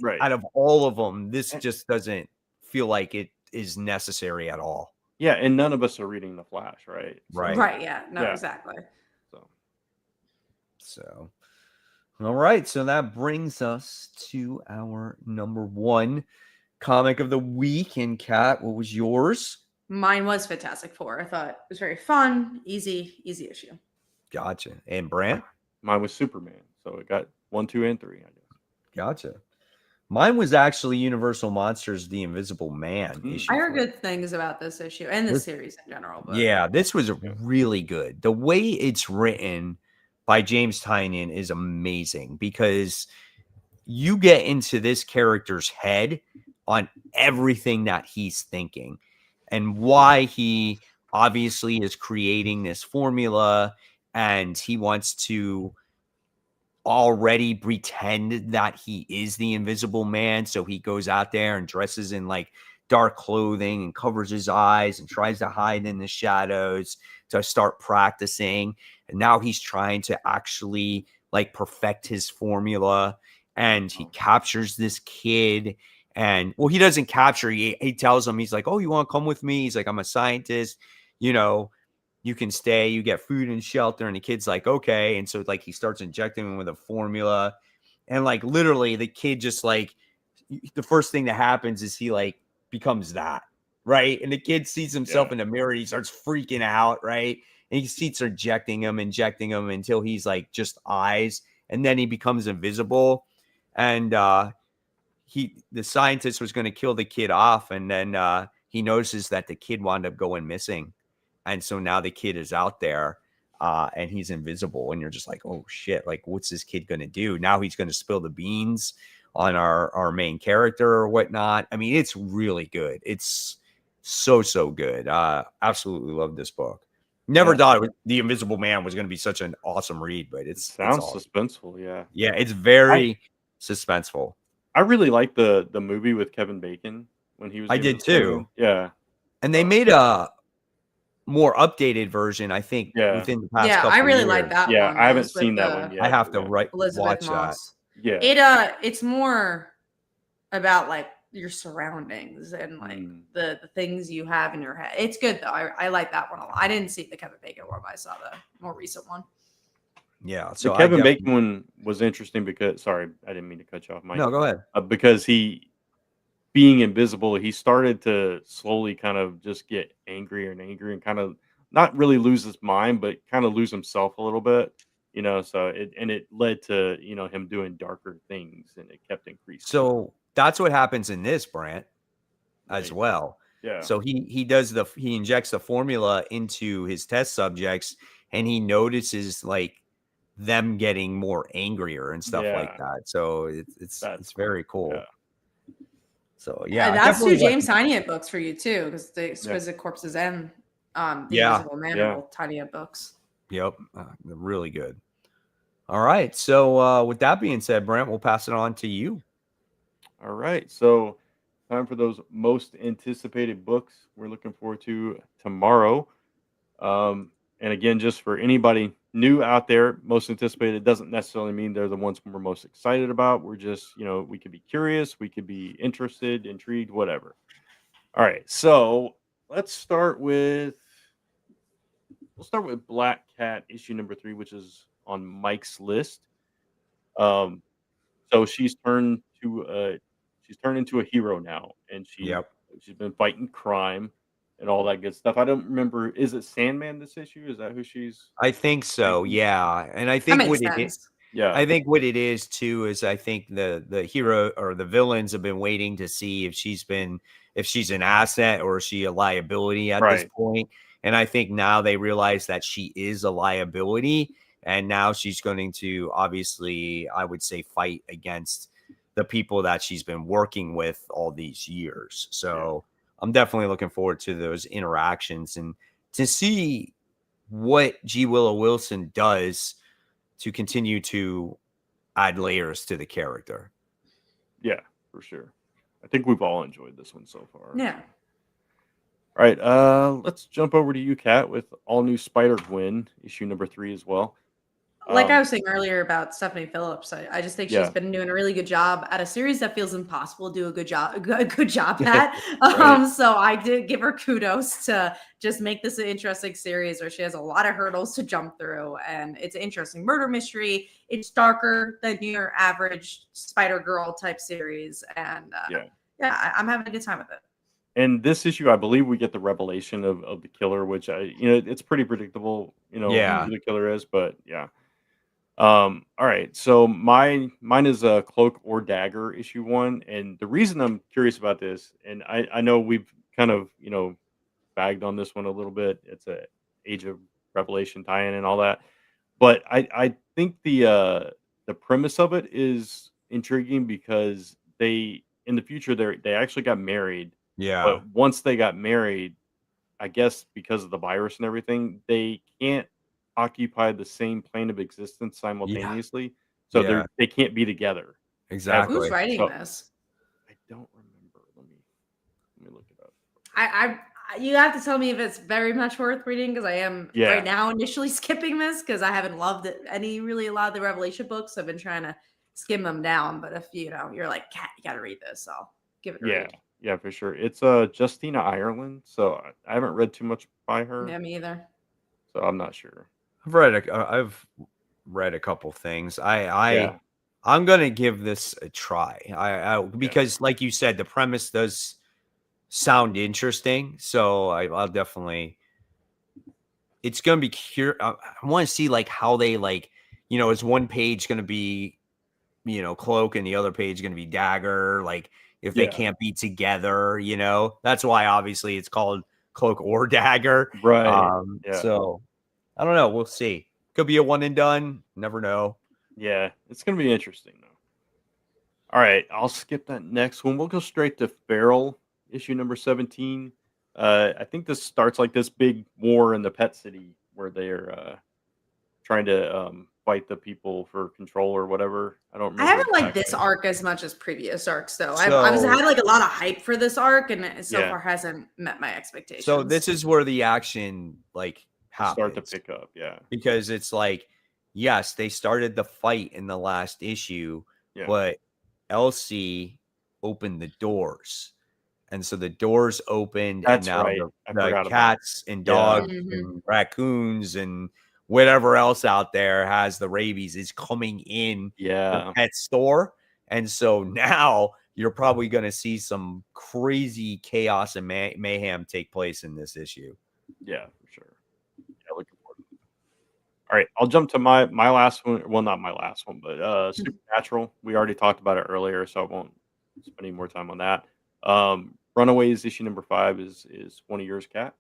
right. Out of all of them, this just doesn't feel like it is necessary at all. Yeah, and none of us are reading The Flash, right? Right. Yeah. No. Yeah. Exactly. So, all right. So that brings us to our number 1 comic of the week. And Kat, what was yours? Mine was Fantastic Four. I thought it was very fun, easy issue. Gotcha. And Brant? Mine was Superman. So it got 1, 2, and 3, I guess. Gotcha. Mine was actually Universal Monsters, The Invisible Man issue. I heard good things about this issue and this series in general. But yeah, this was really good. The way it's written by James Tynion is amazing because you get into this character's head on everything that he's thinking and why he obviously is creating this formula, and he wants to already pretend that he is the Invisible Man. So he goes out there and dresses in like dark clothing and covers his eyes and tries to hide in the shadows to start practicing. And now he's trying to actually like perfect his formula. And he captures this kid. And well, he doesn't capture. He tells him, he's like, oh, you want to come with me? He's like, I'm a scientist, you know, you can stay, you get food and shelter. And the kid's like, okay. And so like he starts injecting him with a formula. And like literally the kid just like, the first thing that happens is he like becomes that, right? And the kid sees himself in the mirror. He starts freaking out, right? And he starts injecting him until he's like just eyes. And then he becomes invisible. And the scientist was going to kill the kid off. And then he notices that the kid wound up going missing. And so now the kid is out there and he's invisible. And you're just like, oh, shit. Like, what's this kid going to do? Now he's going to spill the beans on our main character or whatnot. I mean, it's really good. It's so good. Absolutely love this book. Never thought The Invisible Man was going to be such an awesome read, but it sounds suspenseful. Yeah. Yeah, it's very suspenseful. I really like the movie with Kevin Bacon when he was. I did too. Yeah. And they made a more updated version, I think, within the past couple I really years. like that one. Yeah, I haven't seen that one yet. I have to watch Moss. that. Yeah. It's more about like your surroundings and like the things you have in your head. It's good though. I like that one a lot. I didn't see the Kevin Bacon one, but I saw the more recent one. Yeah. So the Kevin Bacon one was interesting because I didn't mean to cut you off, Mike. No, go ahead. Because he, being invisible, he started to slowly kind of just get angrier and kind of not really lose his mind, but kind of lose himself a little bit, you know. So it led to, you know, him doing darker things, and it kept increasing. So that's what happens in this, Brant, as well. Yeah. So he injects the formula into his test subjects, and he notices like them getting more angrier and stuff like that. So it's very cool. Yeah. So yeah, that's two James Tynion books for you too, because the Exquisite Corpses and the Invisible Man are both Tynion books. Yep, they're really good. All right, so with that being said, Brent, we'll pass it on to you. All right, so time for those most anticipated books we're looking forward to tomorrow. And again, just for anybody new out there, most anticipated doesn't necessarily mean they're the ones we're most excited about. We're just, you know, we could be curious, we could be interested, intrigued, whatever. All right, so let's start with Black Cat issue number 3, which is on Mike's list. So she's turned into a hero now, and she's been fighting crime and all that good stuff. I don't remember. Is it Sandman this issue? Is that who she's? I think so. Yeah, and I think what it is. Yeah, I think what it is too is I think the hero or the villains have been waiting to see if she's an asset or is she a liability at this point. And I think now they realize that she is a liability, and now she's going to obviously, I would say, fight against the people that she's been working with all these years. So I'm definitely looking forward to those interactions and to see what G. Willow Wilson does to continue to add layers to the character. Yeah, for sure. I think we've all enjoyed this one so far. Yeah. All right, let's jump over to you, Kat, with all new Spider-Gwen, issue number 3 as well. Like I was saying earlier about Stephanie Phillips, I just think she's Yeah. been doing a really good job at a series that feels impossible to do a good job at. Right. So I did give her kudos to just make this an interesting series where she has a lot of hurdles to jump through, and it's an interesting murder mystery. It's darker than your average Spider-Girl type series, and I'm having a good time with it. And this issue, I believe we get the revelation of the killer, which it's pretty predictable, Yeah. who the killer is, but yeah. All right. So mine is a Cloak or Dagger issue 1, and the reason I'm curious about this, and I know we've kind of bagged on this one a little bit. It's a Age of Revelation tie-in and all that, but I think the premise of it is intriguing because they in the future they actually got married. Yeah. But once they got married, I guess because of the virus and everything, they can't occupy the same plane of existence simultaneously. So they can't be together. Exactly. Who's writing this? I don't remember. Let me look it up. You have to tell me if it's very much worth reading, because I am right now initially skipping this because I haven't loved it a lot of the Revelation books. I've been trying to skim them down, but if you're like, Kat, you got to read this, I'll give it a read. Yeah, for sure. It's Justina Ireland, so I haven't read too much by her. Yeah, me either. So I'm not sure. I've read a couple things. I'm gonna give this a try. Because like you said, the premise does sound interesting. So I'll definitely. It's gonna be curious. I want to see like how they is one page gonna be, Cloak, and the other page gonna be Dagger. Like if they can't be together, that's why obviously it's called Cloak or Dagger. Right. So I don't know. We'll see. Could be a one and done. Never know. Yeah, it's gonna be interesting though. All right, I'll skip that next one. We'll go straight to Feral, issue number 17. I think this starts like this big war in the Pet City where they're trying to fight the people for control or whatever. I don't remember. I haven't liked this arc as much as previous arcs, though. I had like a lot of hype for this arc, and it so far hasn't met my expectations. So this is where the action happens. Start to pick up, because it's like, yes, they started the fight in the last issue, but Elsie opened the doors. And so the doors opened, and now the cats and dogs and raccoons and whatever else out there has the rabies is coming in the pet store. And so now you're probably going to see some crazy chaos and mayhem take place in this issue. Yeah, for sure. Yeah, looking forward to it. All right, I'll jump to my last one. Well, not my last one, but Supernatural. We already talked about it earlier, so I won't spend any more time on that. Runaways issue number 5 is one of yours, Kat.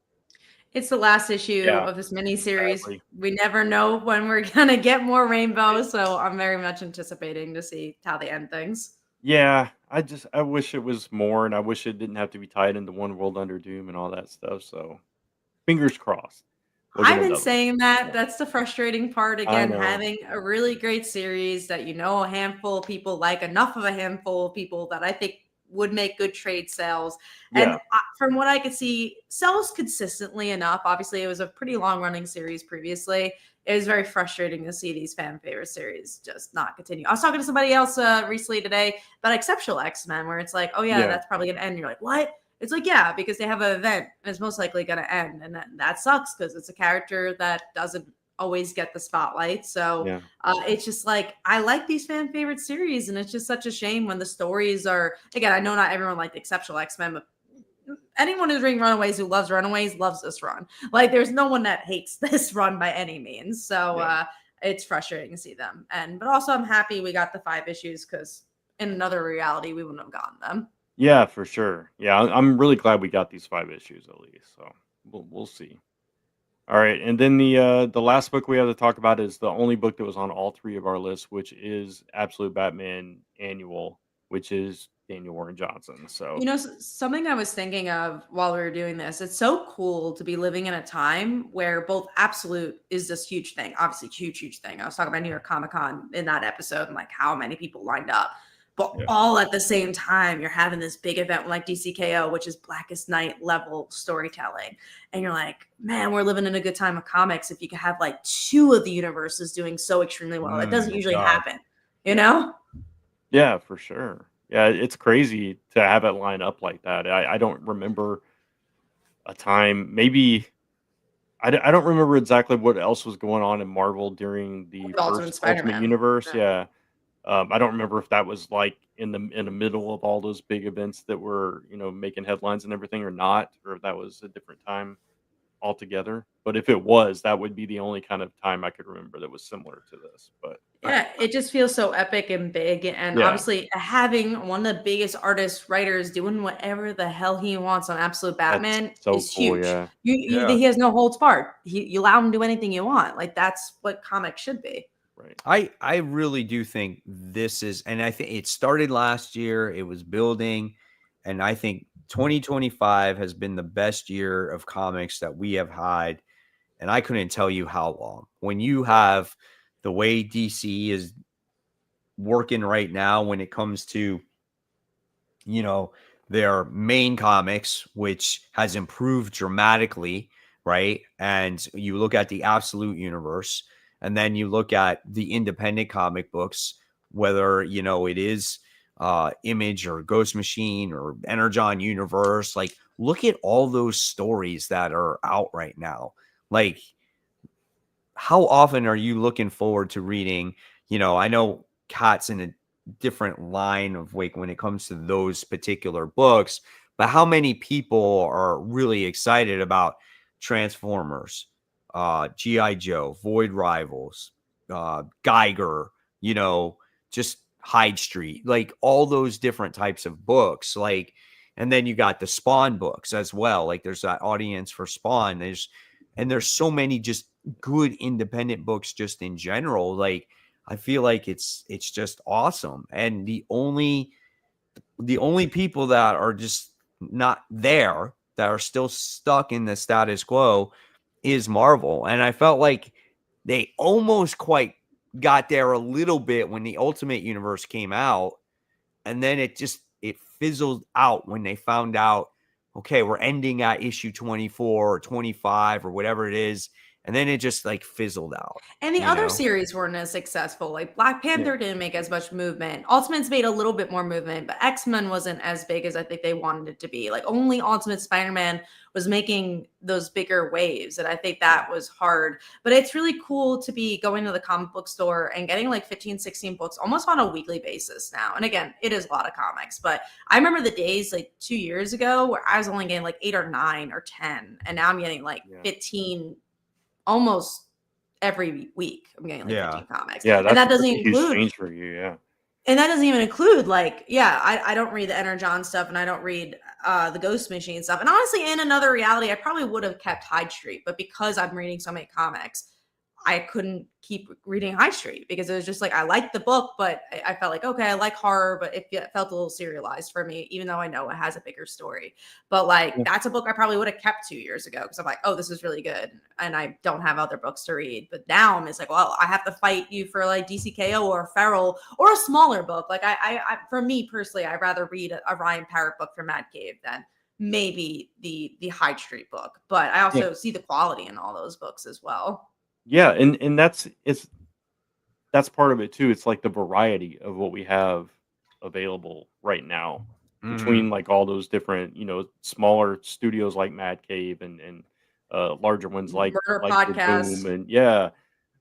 It's the last issue of this miniseries. Exactly. We never know when we're gonna get more Rainbow, so I'm very much anticipating to see how they end things. Yeah, I wish it was more, and I wish it didn't have to be tied into One World Under Doom and all that stuff. So, fingers crossed. I've been saying that. That's the frustrating part. Again, having a really great series that a handful of people like, enough of a handful of people that I think would make good trade sales. And from what I could see, sells consistently enough. Obviously, it was a pretty long-running series previously. It was very frustrating to see these fan favorite series just not continue. I was talking to somebody else recently today about Exceptional X-Men, where it's like, oh, that's probably going to end. You're like, what? It's like, because they have an event and it's most likely going to end. And that sucks because it's a character that doesn't always get the spotlight. So it's just like, I like these fan favorite series, and it's just such a shame when the stories are, again, I know not everyone liked Exceptional X-Men, but anyone who's reading Runaways who loves Runaways loves this run. Like, there's no one that hates this run by any means. So it's frustrating to see them. But also I'm happy we got the 5 issues, because in another reality, we wouldn't have gotten them. Yeah, for sure. Yeah, I'm really glad we got these 5 issues at least. So we'll see. All right, and then the last book we have to talk about is the only book that was on all 3 of our lists, which is Absolute Batman Annual, which is Daniel Warren Johnson. So something I was thinking of while we were doing this, it's so cool to be living in a time where both Absolute is this huge thing, obviously huge thing. I was talking about New York Comic Con in that episode and like how many people lined up. but all at the same time, you're having this big event like DCKO, which is Blackest Night level storytelling. And you're like, man, we're living in a good time of comics if you can have like 2 of the universes doing so extremely well. It doesn't usually happen, you know? Yeah, for sure. Yeah, it's crazy to have it line up like that. I don't remember a time, maybe I don't remember exactly what else was going on in Marvel during the Ultimate first Ultimate Spider-Man. Universe. Yeah. I don't remember if that was like in the middle of all those big events that were, making headlines and everything or not, or if that was a different time altogether. But if it was, that would be the only kind of time I could remember that was similar to this. But yeah, it just feels so epic and big. And obviously having one of the biggest artists, writers doing whatever the hell he wants on Absolute Batman so is cool, huge. yeah. He has no holds barred. You allow him to do anything you want. Like that's what comics should be. Right. I really do think this is, and I think it started last year. It was building, and I think 2025 has been the best year of comics that we have had, and I couldn't tell you how long. When you have the way DC is working right now, when it comes to, their main comics, which has improved dramatically, right? And you look at the Absolute Universe, and then you look at the independent comic books, whether, it is Image or Ghost Machine or Energon Universe. Like, look at all those stories that are out right now. Like, how often are you looking forward to reading? I know Kat's in a different line of like when it comes to those particular books, but how many people are really excited about Transformers, G.I. Joe, Void Rivals, Geiger, just Hyde Street, like all those different types of books. Like, and then you got the Spawn books as well. Like there's that audience for Spawn. There's so many just good independent books just in general. Like, I feel like it's just awesome. And the only people that are just not there, that are still stuck in the status quo, is Marvel. And I felt like they almost quite got there a little bit when the Ultimate Universe came out. And then it fizzled out when they found out, okay, we're ending at issue 24 or 25 or whatever it is. And then it just like fizzled out. And the other series weren't as successful. Like Black Panther didn't make as much movement. Ultimates made a little bit more movement, but X-Men wasn't as big as I think they wanted it to be. Like only Ultimate Spider-Man was making those bigger waves. And I think that was hard. But it's really cool to be going to the comic book store and getting like 15, 16 books almost on a weekly basis now. And again, it is a lot of comics. But I remember the days like 2 years ago where I was only getting like 8 or 9 or 10. And now I'm getting like 15 almost every week. I'm getting like 15 comics. Yeah, and that doesn't include include huge change for you, yeah. And that doesn't even include like, I don't read the Energon stuff and I don't read the Ghost Machine stuff. And honestly, in another reality, I probably would have kept Hyde Street, but because I'm reading so many comics, I couldn't keep reading High Street because it was just like, I liked the book, but I felt like, okay, I like horror, but it felt a little serialized for me, even though I know it has a bigger story. But like, that's a book I probably would have kept 2 years ago because I'm like, oh, this is really good. And I don't have other books to read. But now I'm just like, well, I have to fight you for like DCKO or Feral or a smaller book. Like I for me personally, I'd rather read a Ryan Parrott book from Mad Cave than maybe the Hyde Street book. But I also see the quality in all those books as well. Yeah, and that's part of it too. It's like the variety of what we have available right now between like all those different, smaller studios like Mad Cave and larger ones like Murder like Podcast. Boom and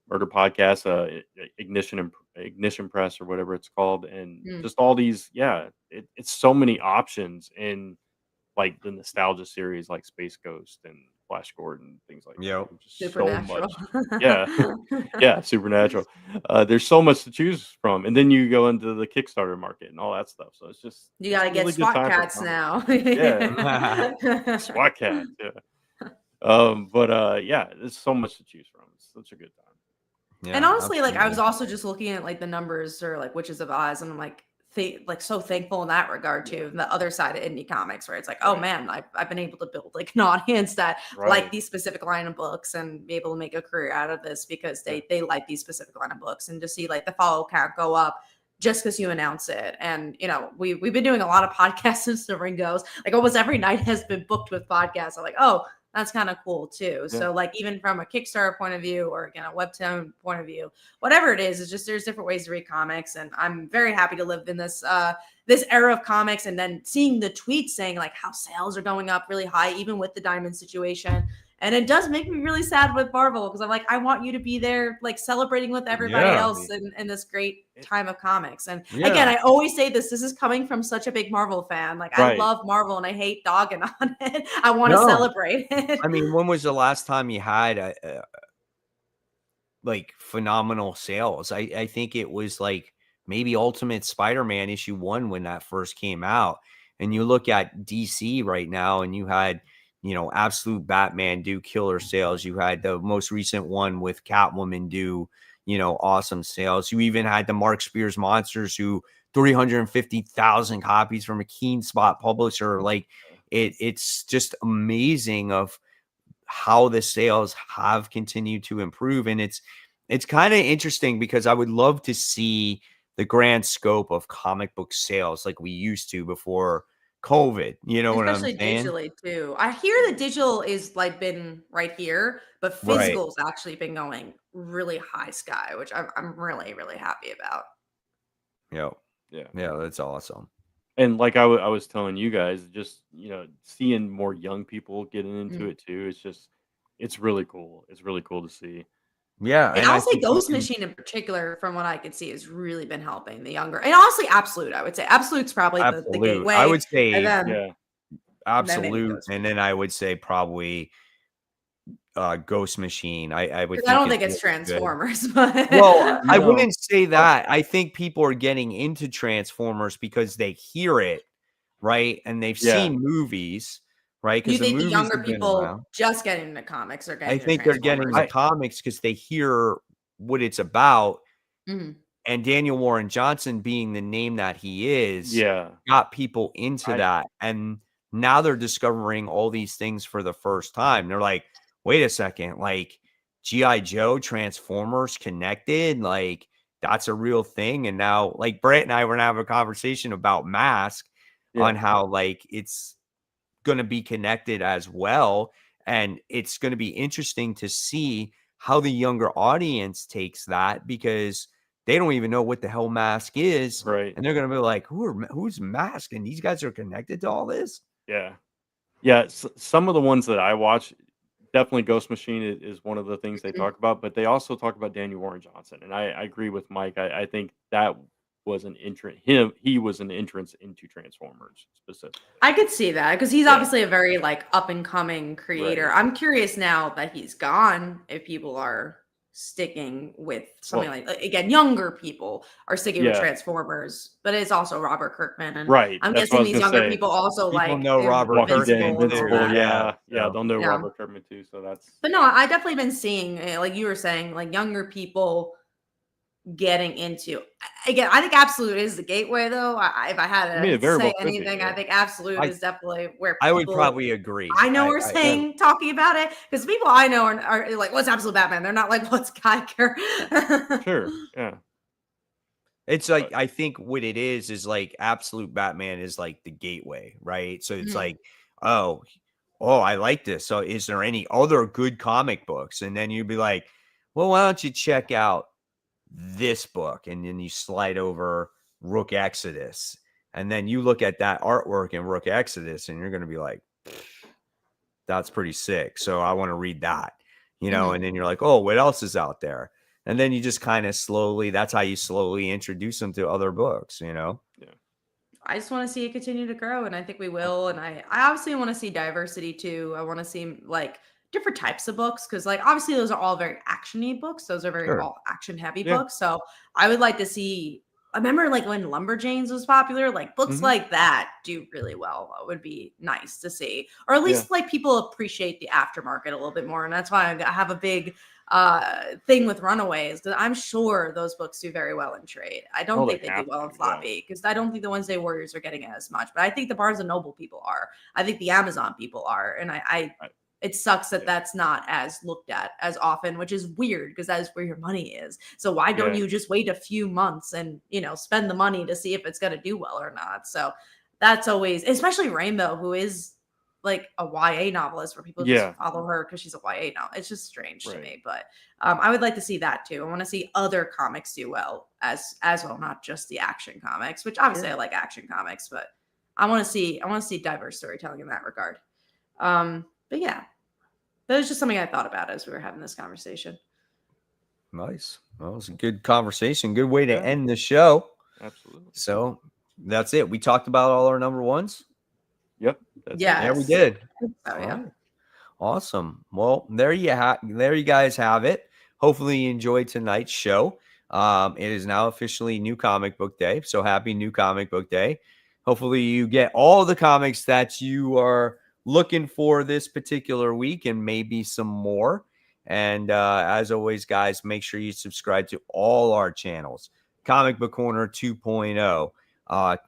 Murder Podcast, Ignition Press or whatever it's called, and just all these. Yeah, it's so many options in like the nostalgia series like Space Ghost and Flash Gordon, things like that. Just Supernatural. So much. Yeah, Supernatural. There's so much to choose from, and then you go into the Kickstarter market and all that stuff. So it's just you got to get really SWAT cats now. SWAT cats. Yeah. There's so much to choose from. It's such a good time. Yeah, and honestly, absolutely. Like I was also just looking at like the numbers or like Witches of Oz, and I'm like so thankful in that regard too. And the other side of indie comics, where it's like, oh man, I've been able to build like an audience that like these specific line of books and be able to make a career out of this because they like these specific line of books, and to see like the follow count go up just because you announce it. And, you know, we've been doing a lot of podcasts since the ring goes. Like almost every night has been booked with podcasts. I'm like, oh, that's kind of cool too. Yeah. So like even from a Kickstarter point of view or again, a Webtoon point of view, whatever it is, it's just there's different ways to read comics. And I'm very happy to live in this this era of comics, and then seeing the tweets saying like how sales are going up really high, even with the diamond situation. And it does make me really sad with Marvel because I'm like, I want you to be there, like celebrating with everybody else in this great time of comics. And again, I always say this is coming from such a big Marvel fan. Like I love Marvel and I hate dogging on it. I want to celebrate it. I mean, when was the last time you had like phenomenal sales? I think it was like maybe Ultimate Spider-Man issue 1 when that first came out. And you look at DC right now and you had, you know, Absolute Batman do killer sales. You had the most recent one with Catwoman do, you know, awesome sales. You even had the Mark Spears Monsters who 350,000 copies from a Keen Spot publisher. Like it's just amazing of how the sales have continued to improve. And it's kind of interesting because I would love to see the grand scope of comic book sales like we used to before COVID, you know, especially what I'm saying? Digitally too. I hear the digital is like been right here, but physical's actually been going really high sky, which I'm really, really happy about. Yeah, that's awesome. And like I was telling you guys, just, you know, seeing more young people getting into it too, it's really cool. It's really cool to see. Yeah, and I'll say Ghost Machine in particular, from what I could see, has really been helping the younger. And honestly, Absolute, I would say Absolute's probably the gateway. I would say Absolute, and then I would say probably Ghost Machine. I would. I don't think it's Transformers, but well, I wouldn't say that. I think people are getting into Transformers because they hear it, right, and they've seen movies. Right? You think the younger people just getting into comics are getting? I think they're getting the comics because they hear what it's about. Mm-hmm. And Daniel Warren Johnson, being the name that he is, got people into that. And now they're discovering all these things for the first time. They're like, wait a second, like G.I. Joe, Transformers connected, like that's a real thing. And now, like Brett and I were gonna have a conversation about Mask on how like it's going to be connected as well. And it's going to be interesting to see how the younger audience takes that because they don't even know what the hell Mask is. Right. And they're going to be like, who's Mask? And these guys are connected to all this. Yeah. Yeah. Some of the ones that I watch, definitely Ghost Machine is one of the things they talk about, but they also talk about Daniel Warren Johnson. And I agree with Mike. I think that was an entrance. He was an entrance into Transformers specifically. I could see that because he's obviously a very like up and coming creator. Right. I'm curious now that he's gone if people are sticking with something like again, younger people are sticking with Transformers, but it's also Robert Kirkman, and I'm guessing these younger people also people know Robert Kirkman. They'll know Robert Kirkman too. So that's. But no, I definitely been seeing like you were saying, like younger people getting into again. I think Absolute is the gateway, though. If I had to say anything, I think Absolute is definitely where people, I would probably agree. I know we're saying talking about it because people I know are like, "What's Absolute Batman?" They're not like, "What's Geiger?" Sure, yeah. It's like I think what it is like Absolute Batman is like the gateway, right? So it's like, oh, I like this. So is there any other good comic books? And then you'd be like, well, why don't you check out this book? And then you slide over Rook Exodus, and then you look at that artwork in Rook Exodus, and you're going to be like, that's pretty sick. So I want to read that, you know, and then you're like, oh, what else is out there? And then you just kind of that's how you slowly introduce them to other books, you know? Yeah. I just want to see it continue to grow, and I think we will. And I obviously want to see diversity too. I want to see like different types of books because like obviously those are all very action-y books. Those are very all action-heavy books. So I would like to see. I remember like when Lumberjanes was popular, like books like that do really well. It would be nice to see, or at least like people appreciate the aftermarket a little bit more. And that's why I have a big thing with Runaways because I'm sure those books do very well in trade. I don't think they do well in floppy because I don't think the Wednesday Warriors are getting it as much. But I think the Barnes and Noble people are. I think the Amazon people are, and it sucks that that's not as looked at as often, which is weird because that is where your money is. So why don't you just wait a few months and, spend the money to see if it's going to do well or not? So that's always, especially Rainbow, who is like a YA novelist where people just follow her because she's a YA novel. It's just strange to me, but I would like to see that too. I want to see other comics do well as well, not just the action comics, which obviously I like action comics, but I want to see diverse storytelling in that regard. But yeah, that was just something I thought about as we were having this conversation. Nice. Well, it was a good conversation. Good way to end the show. Absolutely. So that's it. We talked about all our number ones. Yep. Yeah, we did. Oh, yeah. Right. Awesome. Well, there you guys have it. Hopefully you enjoyed tonight's show. It is now officially New Comic Book Day. So happy New Comic Book Day. Hopefully you get all the comics that you are looking for this particular week and maybe some more. And as always, guys, make sure you subscribe to all our channels. Comic Book Corner 2.0,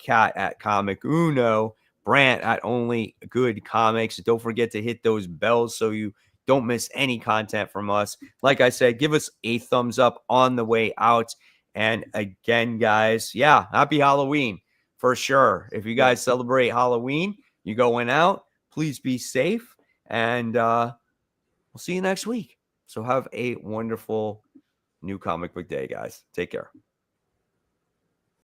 Cat at Comic Uno, Brant at Only Good Comics. Don't forget to hit those bells so you don't miss any content from us. Like I said, give us a thumbs up on the way out. And again, guys, happy Halloween for sure. If you guys celebrate Halloween, you going out, please be safe. And we'll see you next week. So have a wonderful New Comic Book Day, guys. Take care.